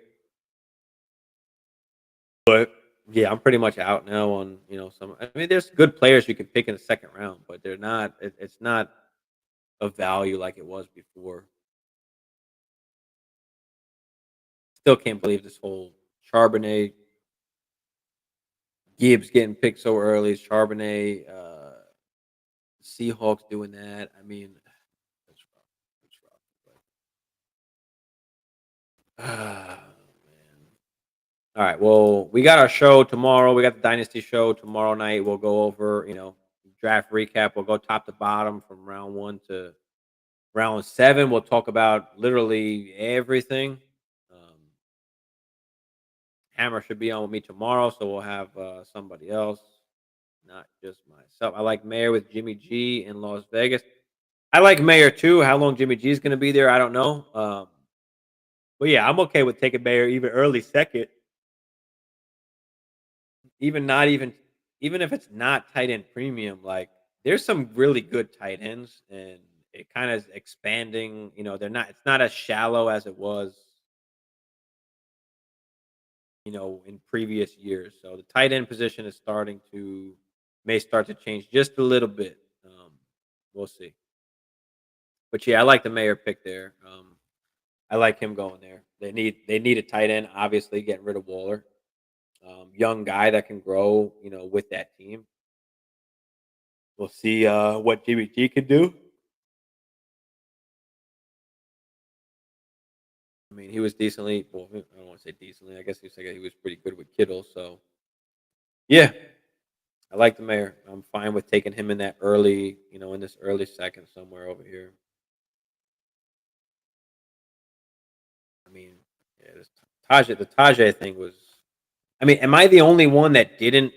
But yeah, I'm pretty much out now on some. I mean, there's good players you can pick in the second round, but they're not. It's not of value like it was before. Still can't believe this whole Charbonnet Gibbs getting picked so early. Charbonnet Seahawks doing that. I mean, that's rough. Ah, man. All right. Well, we got our show tomorrow. We got the Dynasty show tomorrow night. We'll go over, draft recap. We'll go top to bottom from round one to round seven. We'll talk about literally everything. Um, Hammer should be on with me tomorrow, so we'll have somebody else, not just myself. I like Mayor with Jimmy G in Las Vegas. I like Mayor too. How long Jimmy G is going to be there, I don't know. But yeah, I'm okay with taking Mayor even early second, even not even if it's not tight end premium. Like there's some really good tight ends, and it kind of is expanding. They're not. It's not as shallow as it was, in previous years. So the tight end position is starting to may start to change just a little bit. We'll see. But yeah, I like the Mayor pick there. I like him going there. They need a tight end, obviously, getting rid of Waller. Young guy that can grow, with that team. We'll see what Jimmy G can do. I mean, he was decently. Well, I don't want to say decently. I guess he was pretty good with Kittle. So yeah, I like the Mayor. I'm fine with taking him in that early, in this early second somewhere over here. I mean, yeah, the Tajay thing was. I mean, am I the only one that didn't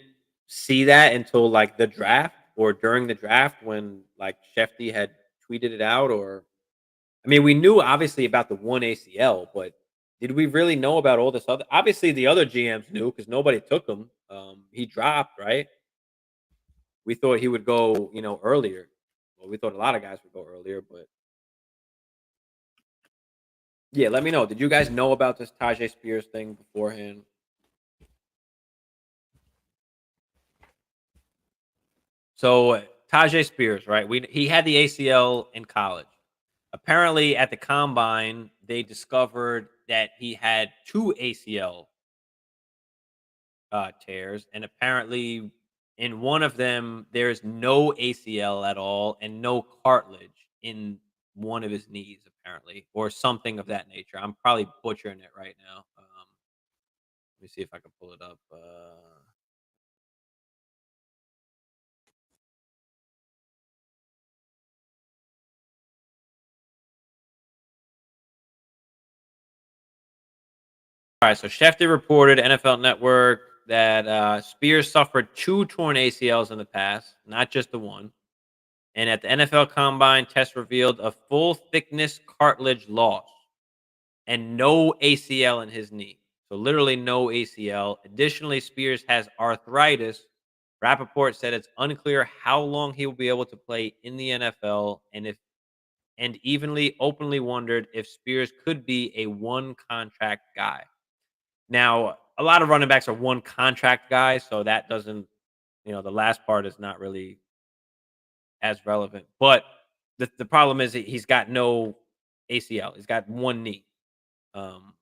see that until like the draft or during the draft when like Shefty had tweeted it out? Or I mean, we knew obviously about the one ACL, but did we really know about all this other? Obviously, the other GMs knew because nobody took him. He dropped, right? We thought he would go, earlier. Well, we thought a lot of guys would go earlier, but yeah, let me know. Did you guys know about this Tajay Spears thing beforehand? So Tajay Spears, right? He had the ACL in college. Apparently, at the combine, they discovered that he had two ACL tears, and apparently, in one of them, there's no ACL at all and no cartilage in one of his knees, apparently, or something of that nature. I'm probably butchering it right now. Let me see if I can pull it up. All right, so Schefter reported NFL Network that Spears suffered two torn ACLs in the past, not just the one. And at the NFL Combine, test revealed a full thickness cartilage loss and no ACL in his knee. So literally no ACL. Additionally, Spears has arthritis. Rappaport said it's unclear how long he will be able to play in the NFL, and evenly openly wondered if Spears could be a one contract guy. Now, a lot of running backs are one contract guys, so that doesn't, the last part is not really as relevant. But the problem is he's got no ACL. He's got one knee. Um,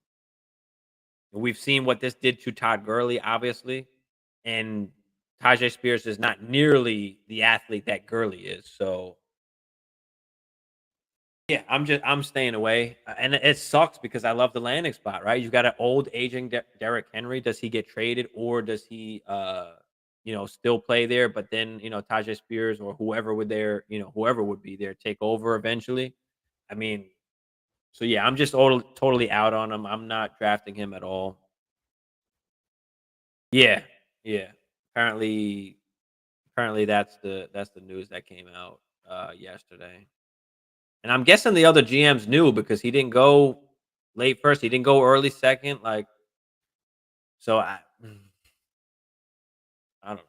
we've seen what this did to Todd Gurley, obviously, and Tajay Spears is not nearly the athlete that Gurley is. So yeah, I'm staying away, and it sucks because I love the landing spot. Right, you got an old aging Derrick Henry. Does he get traded, or does he, still play there? But then Tajay Spears or whoever would be there take over eventually. I mean, so yeah, I'm just totally out on him. I'm not drafting him at all. Yeah, yeah. Apparently, apparently that's the news that came out yesterday. And I'm guessing the other GMs knew because he didn't go late first. He didn't go early second. Like, so I don't know.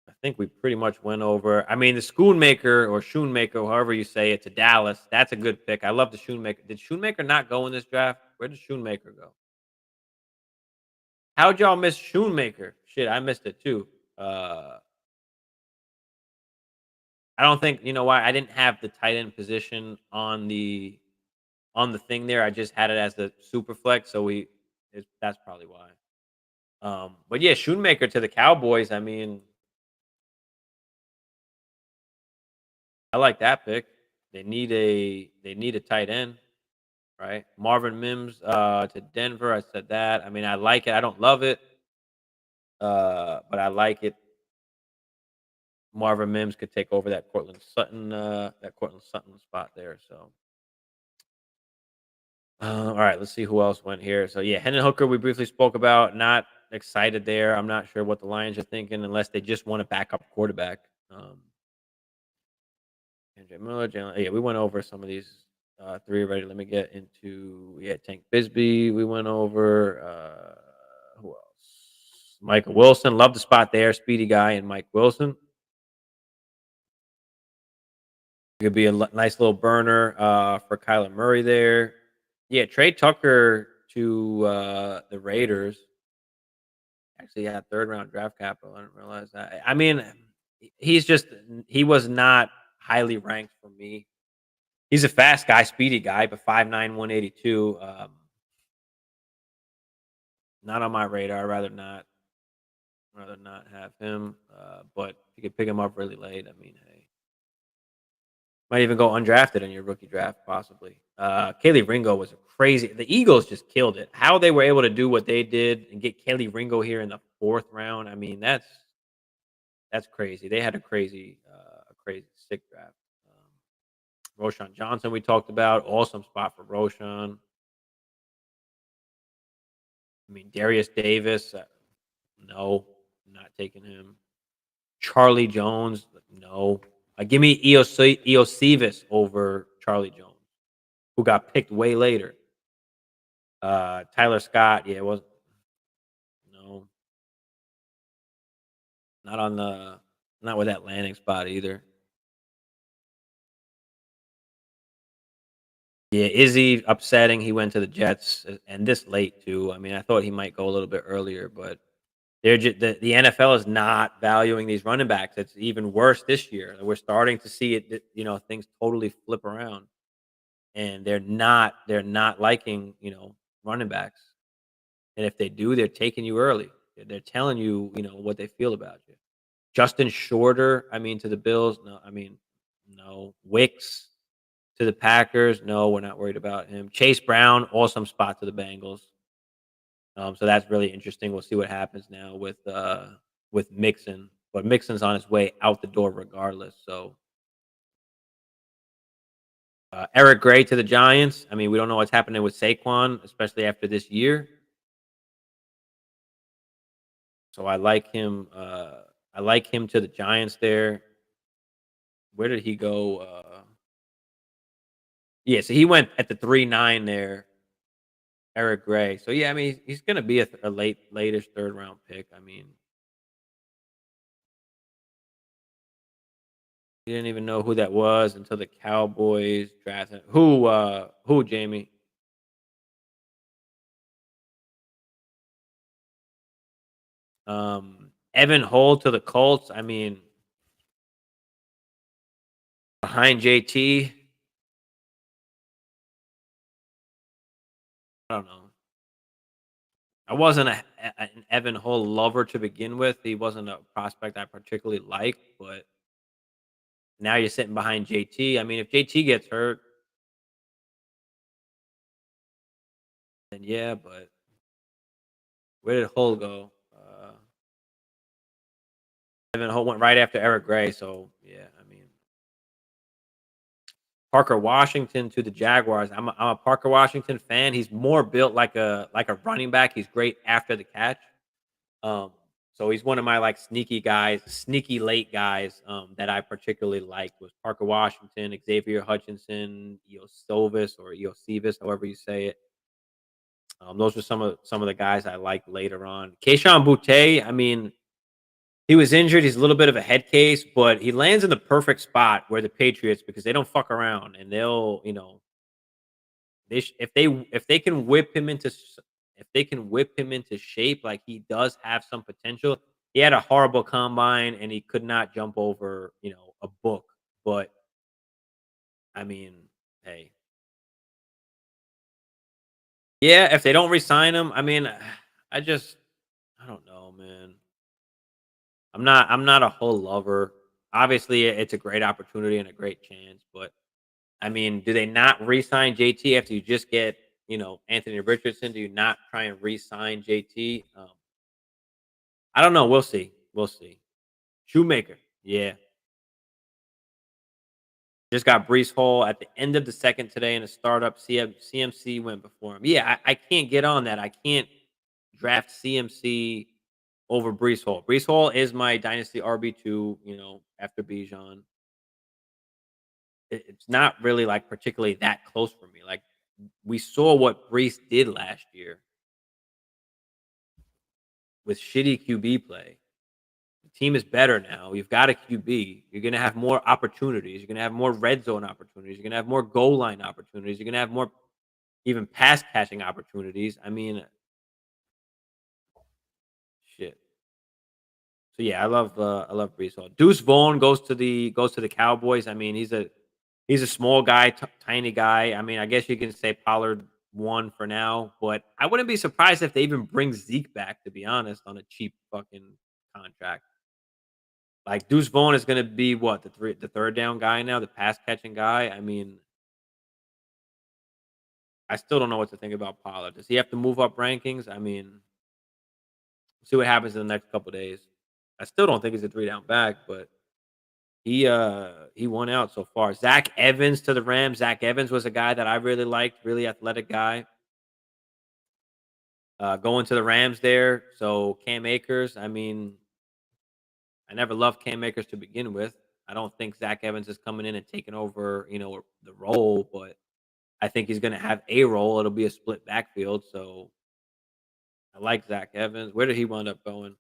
I think we pretty much went over. I mean, the Schoonmaker or Schoonmaker, however you say it, to Dallas. That's a good pick. I love the Schoonmaker. Did Schoonmaker not go in this draft? Where did Schoonmaker go? How'd y'all miss Schoonmaker? Shit, I missed it too. I don't think you know why I didn't have the tight end position on the thing there. I just had it as the super flex, so that's probably why. But yeah, Shoemaker to the Cowboys. I mean, I like that pick. they need a tight end, right? Marvin Mims to Denver. I said that. I mean, I like it. I don't love it, but I like it. Marvin Mims could take over that Cortland Sutton spot there. So, all right, let's see who else went here. So yeah, Hendon Hooker we briefly spoke about. Not excited there. I'm not sure what the Lions are thinking unless they just want a backup quarterback. Andre Miller, Jalen. Yeah, we went over some of these three already. Let me get into Tank Bisbee. We went over who else? Michael Wilson. Love the spot there. Speedy guy and Mike Wilson. Could be a nice little burner for Kyler Murray there. Yeah, trade Tucker to the Raiders. Actually, had third round draft capital. I didn't realize that. I mean, he was not highly ranked for me. He's a fast guy, speedy guy, but 5'9", 182. Not on my radar. Rather not have him. But you could pick him up really late. I mean, hey, might even go undrafted in your rookie draft, possibly. Kaylee Ringo was a crazy. The Eagles just killed it. How they were able to do what they did and get Kaylee Ringo here in the fourth round. I mean, that's crazy. They had a crazy sick draft. Roshan Johnson, we talked about. Awesome spot for Roshan. I mean, Darius Davis. No, not taking him. Charlie Jones. No. Give me Eosivas over Charlie Jones, who got picked way later. Tyler Scott. Yeah, it was no, not on the not with that landing spot either. Yeah, Izzy upsetting. He went to the Jets and this late too. I mean, I thought he might go a little bit earlier, but they're just the NFL is not valuing these running backs. It's even worse this year. We're starting to see it. Things totally flip around, and they're not liking running backs. And if they do, they're taking you early. They're telling you what they feel about you. Justin Shorter, I mean, to the Bills. No, I mean, no. Wicks to the Packers. No, we're not worried about him. Chase Brown, awesome spot to the Bengals. So that's really interesting. We'll see what happens now with Mixon, but Mixon's on his way out the door regardless. So Eric Gray to the Giants. I mean, we don't know what's happening with Saquon, especially after this year. So I like him. I like him to the Giants there. Where did he go? Yeah, so he went at the 3-9 there. Eric Gray. So yeah, I mean he's going to be a latest third round pick. I mean, you didn't even know who that was until the Cowboys drafted who Jamie? Evan Hull to the Colts. I mean, behind JT. I don't know. I wasn't an Evan Hull lover to begin with. He wasn't a prospect I particularly liked, but now you're sitting behind JT. I mean, if JT gets hurt, then yeah, but where did Hull go? Evan Hull went right after Eric Gray, so yeah, I mean Parker Washington to the Jaguars. I'm a Parker Washington fan. He's more built like a running back. He's great after the catch. Um, so he's one of my like sneaky guys, sneaky late guys that I particularly liked was Parker Washington, Xavier Hutchinson, Eosivas, however you say it. Those are some of the guys I liked later on. Keishawn Butte, I mean, he was injured. He's a little bit of a head case, but he lands in the perfect spot where the Patriots because they don't fuck around and if they can whip him into shape like he does have some potential. He had a horrible combine and he could not jump over a book. But I mean, hey, yeah, if they don't resign him, I mean, I don't know, man. I'm not a whole lover. Obviously, it's a great opportunity and a great chance, but I mean, do they not re-sign JT after you just get, Anthony Richardson? Do you not try and re-sign JT? I don't know. We'll see. We'll see. Shoemaker. Yeah. Just got Brees Hall at the end of the second today in a startup. CMC went before him. Yeah, I can't get on that. I can't draft CMC over Brees Hall. Brees Hall is my dynasty RB2, after Bijan. It's not really like particularly that close for me. Like we saw what Brees did last year with shitty QB play. The team is better now. You've got a QB. You're going to have more opportunities. You're going to have more red zone opportunities. You're going to have more goal line opportunities. You're going to have more even pass catching opportunities. I mean, shit. So yeah, I love Brees Hall. Deuce Vaughn goes to the Cowboys. I mean, he's a small guy, tiny guy. I mean, I guess you can say Pollard won for now, but I wouldn't be surprised if they even bring Zeke back. To be honest, on a cheap fucking contract. Like Deuce Vaughn is going to be what the third down guy now, the pass catching guy. I mean, I still don't know what to think about Pollard. Does he have to move up rankings? I mean, see what happens in the next couple days. I still don't think he's a three down back, but he won out so far. Zach Evans to the Rams. Zach Evans was a guy that I really liked, really athletic guy. Going to the Rams there. So Cam Akers. I mean, I never loved Cam Akers to begin with. I don't think Zach Evans is coming in and taking over, the role, but I think he's going to have a role. It'll be a split backfield. So I like Zach Evans. Where did he wind up going?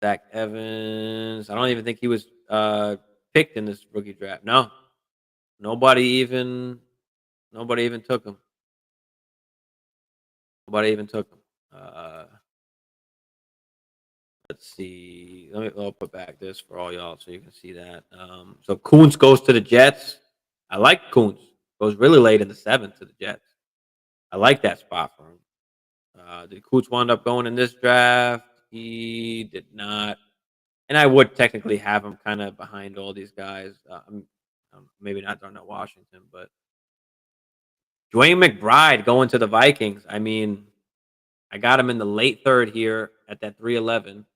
Zach Evans. I don't even think he was picked in this rookie draft. No, nobody even nobody even took him. Nobody even took him. Let's see. I'll put back this for all y'all so you can see that. So Kuntz goes to the Jets. I like Kuntz. Goes really late in the seventh to the Jets. I like that spot for him. Did Kuntz wind up going in this draft? He did not. And I would technically have him kind of behind all these guys. Maybe not Darnell Washington, but Dwayne McBride going to the Vikings. I mean, I got him in the late third here at that 311.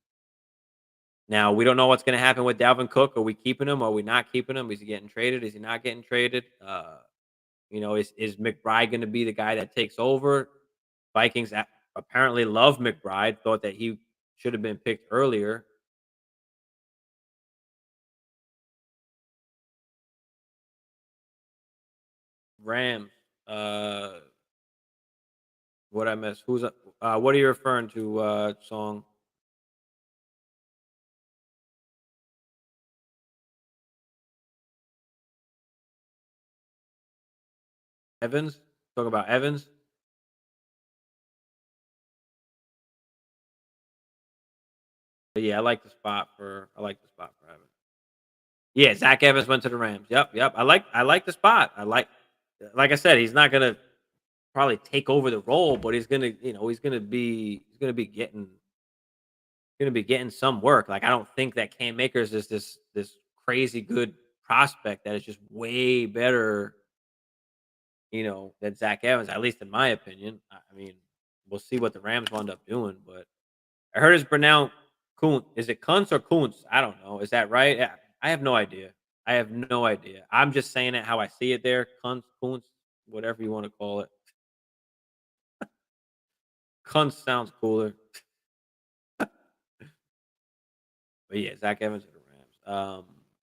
Now we don't know what's going to happen with Dalvin Cook. Are we keeping him? Are we not keeping him? Is he getting traded? Is he not getting traded? Is McBride going to be the guy that takes over? Vikings apparently love McBride. Thought that he should have been picked earlier. Rams. Uh, what I miss? Who's what are you referring to? Song Evans. Talk about Evans. But yeah, I like the spot for Evans. Yeah, Zach Evans went to the Rams. Yep. I like the spot. Like I said, he's not gonna probably take over the role, but he's gonna be getting some work. Like I don't think that Cam Akers is this crazy good prospect that is just way better, than Zach Evans, at least in my opinion. I mean, we'll see what the Rams wind up doing, but I heard it's pronounced Kuntz. Is it Kuntz or Kuntz? I don't know. Is that right? Yeah, I have no idea. I have no idea. I'm just saying it how I see it there. Kuntz, whatever you want to call it. Kuntz sounds cooler. But yeah, Zach Evans to the Rams.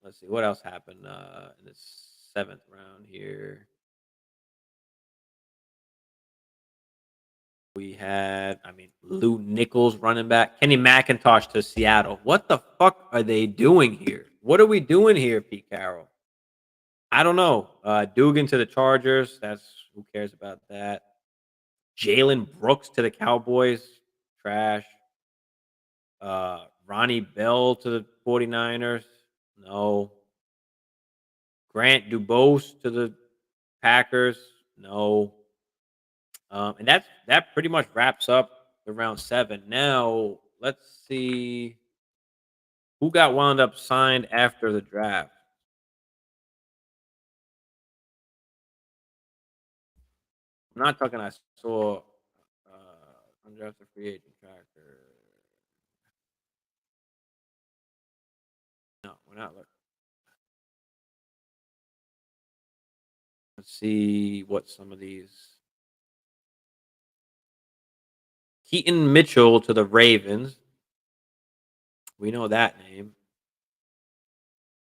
Let's see what else happened in the seventh round here. We had, Lou Nichols running back, Kenny McIntosh to Seattle. What the fuck are they doing here? What are we doing here, Pete Carroll? I don't know. Dugan to the Chargers. That's who cares about that. Jalen Brooks to the Cowboys. Trash. Ronnie Bell to the 49ers. No. Grant Dubose to the Packers. No. And that pretty much wraps up the round 7. Now let's see who got wound up signed after the draft. I'm not talking. I saw undrafted free agent tracker. No, we're not looking. Let's see what some of these. Keaton Mitchell to the Ravens. We know that name.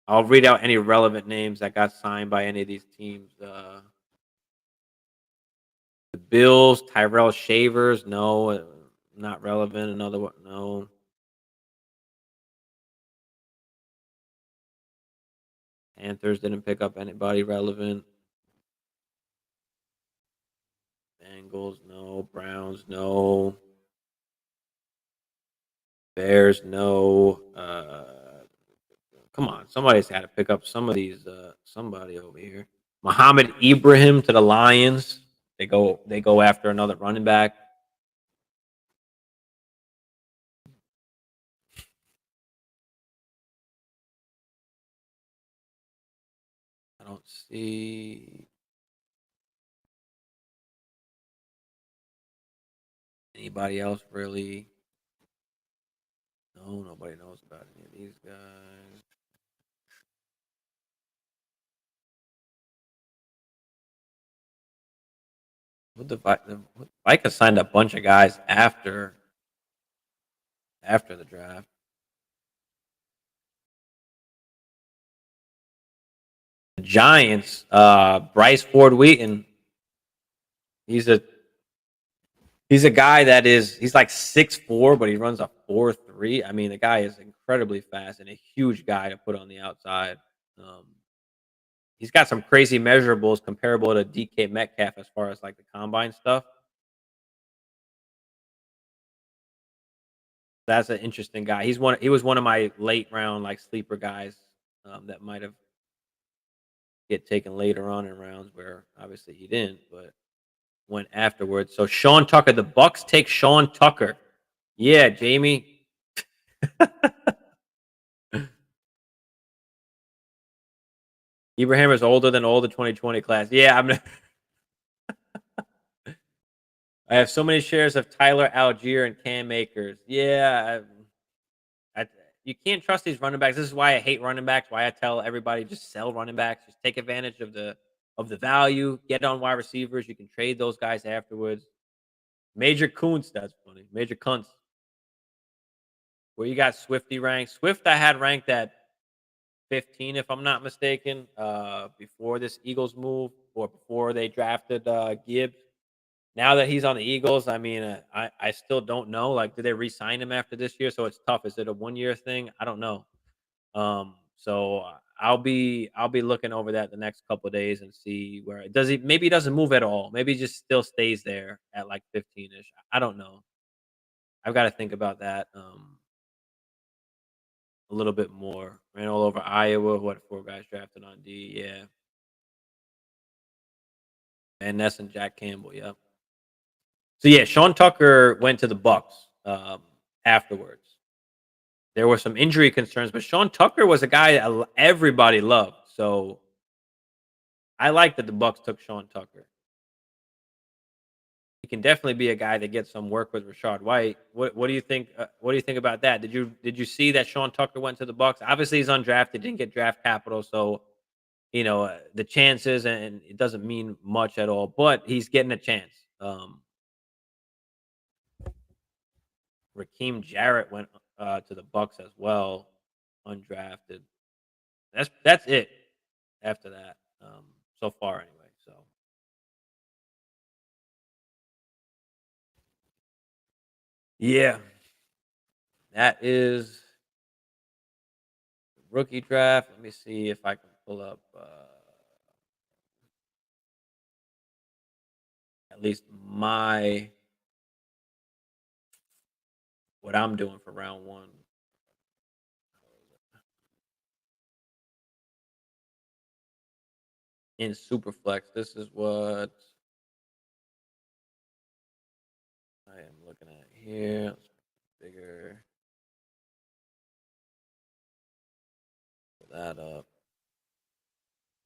I'll read out any relevant names that got signed by any of these teams. The Bills, Tyrell Shavers, no, not relevant. Another one, no. Panthers didn't pick up anybody relevant. Bengals, no. Browns, no. Bears, no. Come on, somebody's got to pick up some of these. Somebody over here. Muhammad Ibrahim to the Lions. They go after another running back. I don't see anybody else really. No, nobody knows about any of these guys. The Vikings signed a bunch of guys after the draft. The Giants, Bryce Ford Wheaton. He's a he's a guy that he's like 6'4", but he runs a 4.3. I mean, the guy is incredibly fast and a huge guy to put on the outside. Um, he's got some crazy measurables comparable to DK Metcalf as far as like the combine stuff. That's an interesting guy. He was one of my late round like sleeper guys that might have get taken later on in rounds where obviously he didn't, but went afterwards. So Sean Tucker, the Bucks take Sean Tucker. Yeah, Jamie. Ibrahim is older than all the 2020 class. Yeah, I have so many shares of Tyler Algier and Cam Akers. Yeah, you can't trust these running backs. This is why I hate running backs. Why I tell everybody just sell running backs. Just take advantage of the value. Get on wide receivers. You can trade those guys afterwards. Major Kuntz, that's funny. Major Kuntz. Where you got Swifty ranked. Swift I had ranked at 15, if I'm not mistaken, before this Eagles move or before they drafted Gibbs. Now that he's on the Eagles, I mean, I still don't know. Like, did they re-sign him after this year? So it's tough. Is it a 1 year thing? I don't know. So I'll be looking over that the next couple of days and see where does he. Maybe he doesn't move at all. Maybe he just still stays there at like 15ish. I don't know. I've got to think about that a little bit more. Ran all over Iowa. What 4 guys drafted on D? Yeah, Van Ness and Jack Campbell. Yep. So yeah, Sean Tucker went to the Bucks afterwards. There were some injury concerns, but Sean Tucker was a guy that everybody loved. So I like that the Bucks took Sean Tucker. He can definitely be a guy that gets some work with Rashard White. What do you think? What do you think about that? Did you see that Sean Tucker went to the Bucks? Obviously, he's undrafted, didn't get draft capital, so the chances and it doesn't mean much at all. But he's getting a chance. Raheem Jarrett went to the Bucks as well, undrafted. That's it. After that, so far anyway. So yeah, that is rookie draft. Let me see if I can pull up at least my what I'm doing for round one in Superflex. This is what I am looking at here. Let's bigger that up.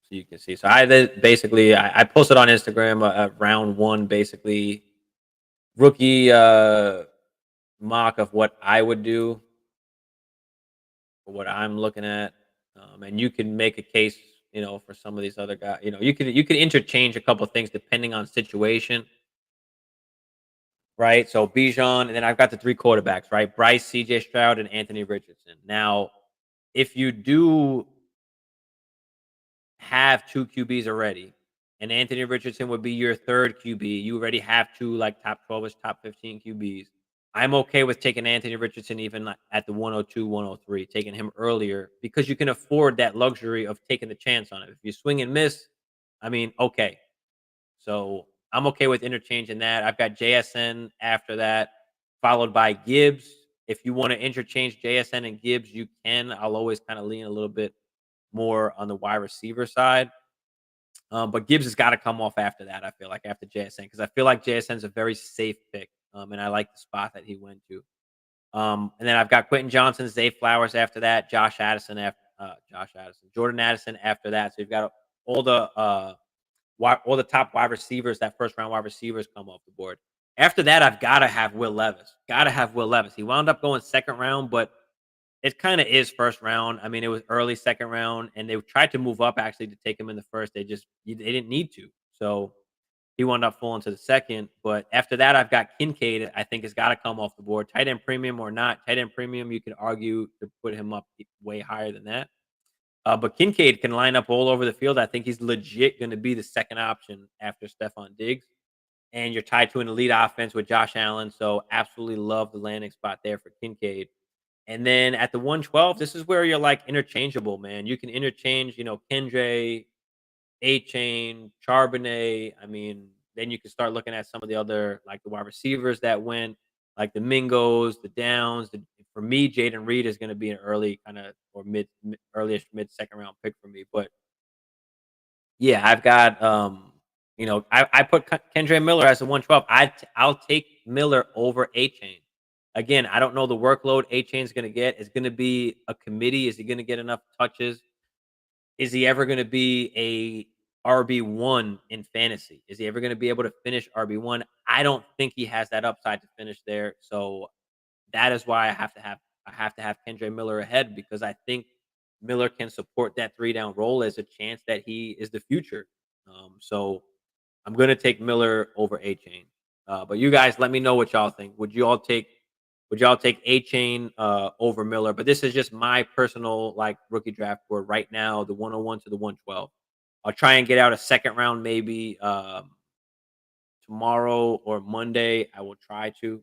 So you can see. So I did basically I posted on Instagram round one basically rookie mock of what I would do for what I'm looking at, and you can make a case, for some of these other guys. You could interchange a couple things depending on situation, right? So Bijan, and then I've got the three quarterbacks, right? Bryce, C.J. Stroud, and Anthony Richardson. Now, if you do have two QBs already, and Anthony Richardson would be your third QB, you already have two like top 12ish, top 15 QBs. I'm okay with taking Anthony Richardson even at the 102, 103, taking him earlier because you can afford that luxury of taking the chance on it. If you swing and miss, I mean, okay. So I'm okay with interchanging that. I've got JSN after that, followed by Gibbs. If you want to interchange JSN and Gibbs, you can. I'll always kind of lean a little bit more on the wide receiver side. But Gibbs has got to come off after that, I feel like, after JSN, because I feel like JSN's a very safe pick. And I like the spot that he went to. And then I've got Quentin Johnson, Zay Flowers after that, Josh Addison, Jordan Addison after that. So you've got all the all the top wide receivers, that first round wide receivers come off the board. After that, I've got to have Will Levis. Got to have Will Levis. He wound up going second round, but it kind of is first round. I mean, it was early second round, and they tried to move up actually to take him in the first. They didn't need to. So he wound up falling to the second. But after that, I've got Kincaid. I think has got to come off the board. Tight end premium or not, tight end premium, you could argue to put him up way higher than that. But Kincaid can line up all over the field. I think he's legit going to be the second option after Stephon Diggs. And you're tied to an elite offense with Josh Allen. So absolutely love the landing spot there for Kincaid. And then at the 112, this is where you're like interchangeable, man. You can interchange, Kendre, A Chain, Charbonnet. I mean, then you can start looking at some of the other, like the wide receivers that went, like the Mingos, the Downs. For me, Jaden Reed is going to be an early kind of or earlyish mid second round pick for me. But yeah, I've got I put Kendre Miller as a 112. I'll take Miller over A Chain. Again, I don't know the workload A Chain's going to get. Is going to be a committee. Is he going to get enough touches? Is he ever going to be a RB1 in fantasy? Is he ever going to be able to finish RB1? I don't think he has that upside to finish there. So that is why I have to have Kendre Miller ahead because I think Miller can support that three down role as a chance that he is the future. So I'm going to take Miller over A Chain. But you guys, let me know what y'all think. Would y'all take A Chain over Miller? But this is just my personal like rookie draft board right now, the 101 to the 112. I'll try and get out a second round maybe tomorrow or Monday. I will try to.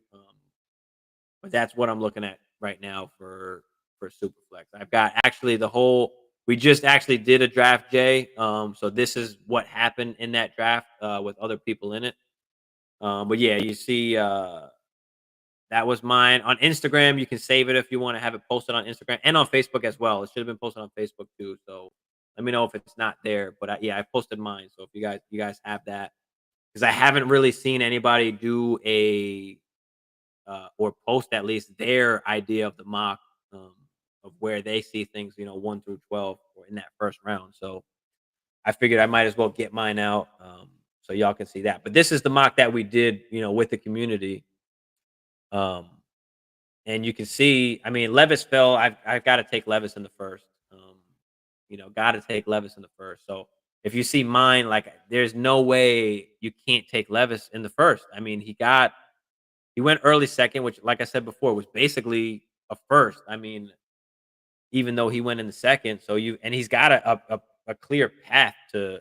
But that's what I'm looking at right now for Superflex. I've got actually the whole. We just actually did a draft, Jay. So this is what happened in that draft with other people in it. But yeah, you see, that was mine on Instagram. You can save it if you want to have it posted on Instagram and on Facebook as well. It should have been posted on Facebook too. So let me know if it's not there. But yeah, I posted mine. So if you guys have that, because I haven't really seen anybody do a or post at least their idea of the mock of where they see things, 1 through 12 or in that first round. So I figured I might as well get mine out so y'all can see that. But this is the mock that we did, with the community. Um, and you can see, I mean, Levis fell. I've got to take Levis in the first. Got to take Levis in the first. So if you see mine, like, there's no way you can't take Levis in the first. I mean, he went early second, which, like I said before, was basically a first. I mean, even though he went in the second, he's got a clear path to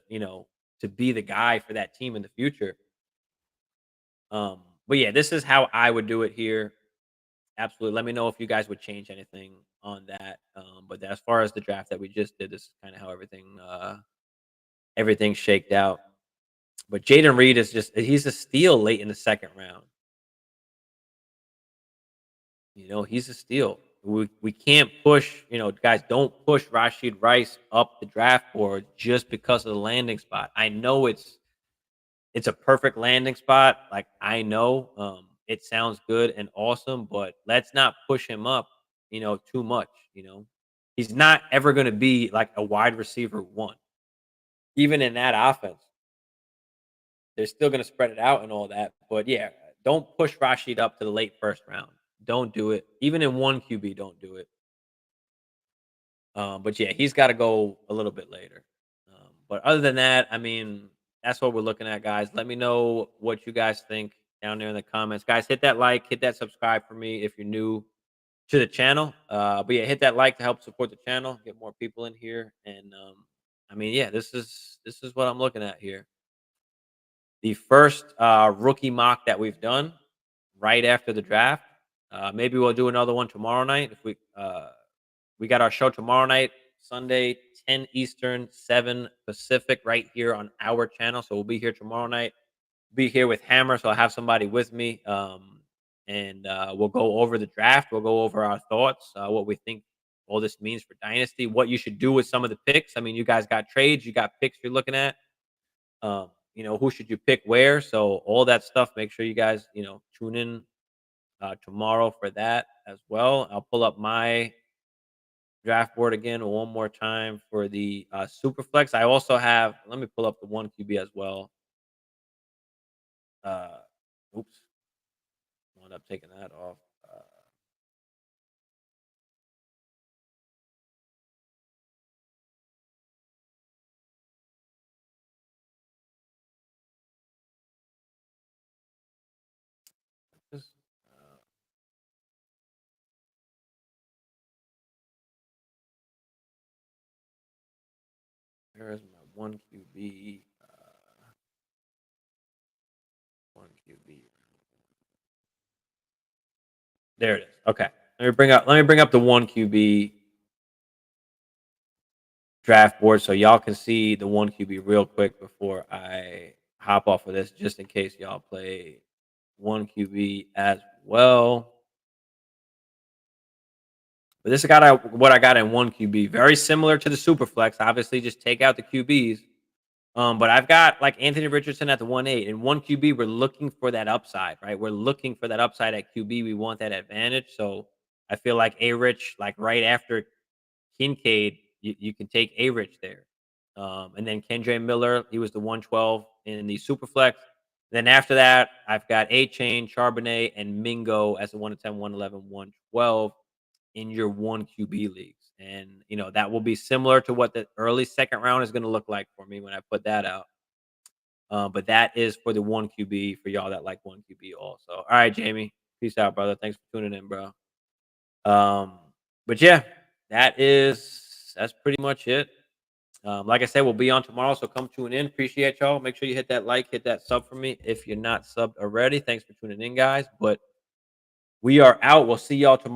be the guy for that team in the future. But yeah, this is how I would do it here. Absolutely. Let me know if you guys would change anything on that. But as far as the draft that we just did, this is kind of how everything shaked out. But Jaden Reed he's a steal late in the second round. He's a steal. We can't push, guys, don't push Rashid Rice up the draft board just because of the landing spot. I know it's a perfect landing spot. Like, I know it sounds good and awesome, but let's not push him up, too much. He's not ever going to be like a wide receiver one. even in that offense, they're still going to spread it out and all that. But yeah, don't push Rashid up to the late first round. Don't do it. Even in one QB, don't do it. But yeah, he's got to go a little bit later. But other than that, I mean, that's what we're looking at, guys. Let me know what you guys think down there in the comments. Guys, hit that like, hit that subscribe for me if you're new to the channel. But yeah, hit that like to help support the channel, get more people in here. And I mean, yeah, this is what I'm looking at here. The first rookie mock that we've done right after the draft. Maybe we'll do another one tomorrow night if we got our show tomorrow night, Sunday, 10 Eastern, 7 Pacific, right here on our channel. So we'll be here tomorrow night. Be here with Hammer, so I'll have somebody with me. And we'll go over the draft. We'll go over our thoughts, what we think all this means for Dynasty, what you should do with some of the picks. I mean, you guys got trades, you got picks you're looking at. Who should you pick where? So all that stuff. Make sure you guys, tune in tomorrow for that as well. I'll pull up my draft board again one more time for the super flex. I also have, let me pull up the one QB as well. Uh, oops, wound up taking that off. Just, uh, where is my one QB? One QB. There it is. Okay, let me bring up the one QB draft board so y'all can see the one QB real quick before I hop off of this, just in case y'all play one QB as well. But this is what I got in one QB. Very similar to the super flex. Obviously, just take out the QBs. But I've got like Anthony Richardson at the 1-8. And one QB, we're looking for that upside, right? We're looking for that upside at QB. We want that advantage. So I feel like A-Rich, like right after Kincaid, you can take A-Rich there. And then Kendre Miller, he was the 112 in the Superflex. Then after that, I've got A-Chain, Charbonnet, and Mingo as the 110, 111, 112 in your one QB leagues. And, that will be similar to what the early second round is going to look like for me when I put that out. But that is for the one QB for y'all that like one QB also. All right, Jamie. Peace out, brother. Thanks for tuning in, bro. But yeah, that's pretty much it. Like I said, we'll be on tomorrow, so come tune in. Appreciate y'all. Make sure you hit that like, hit that sub for me if you're not subbed already. Thanks for tuning in, guys. But we are out. We'll see y'all tomorrow.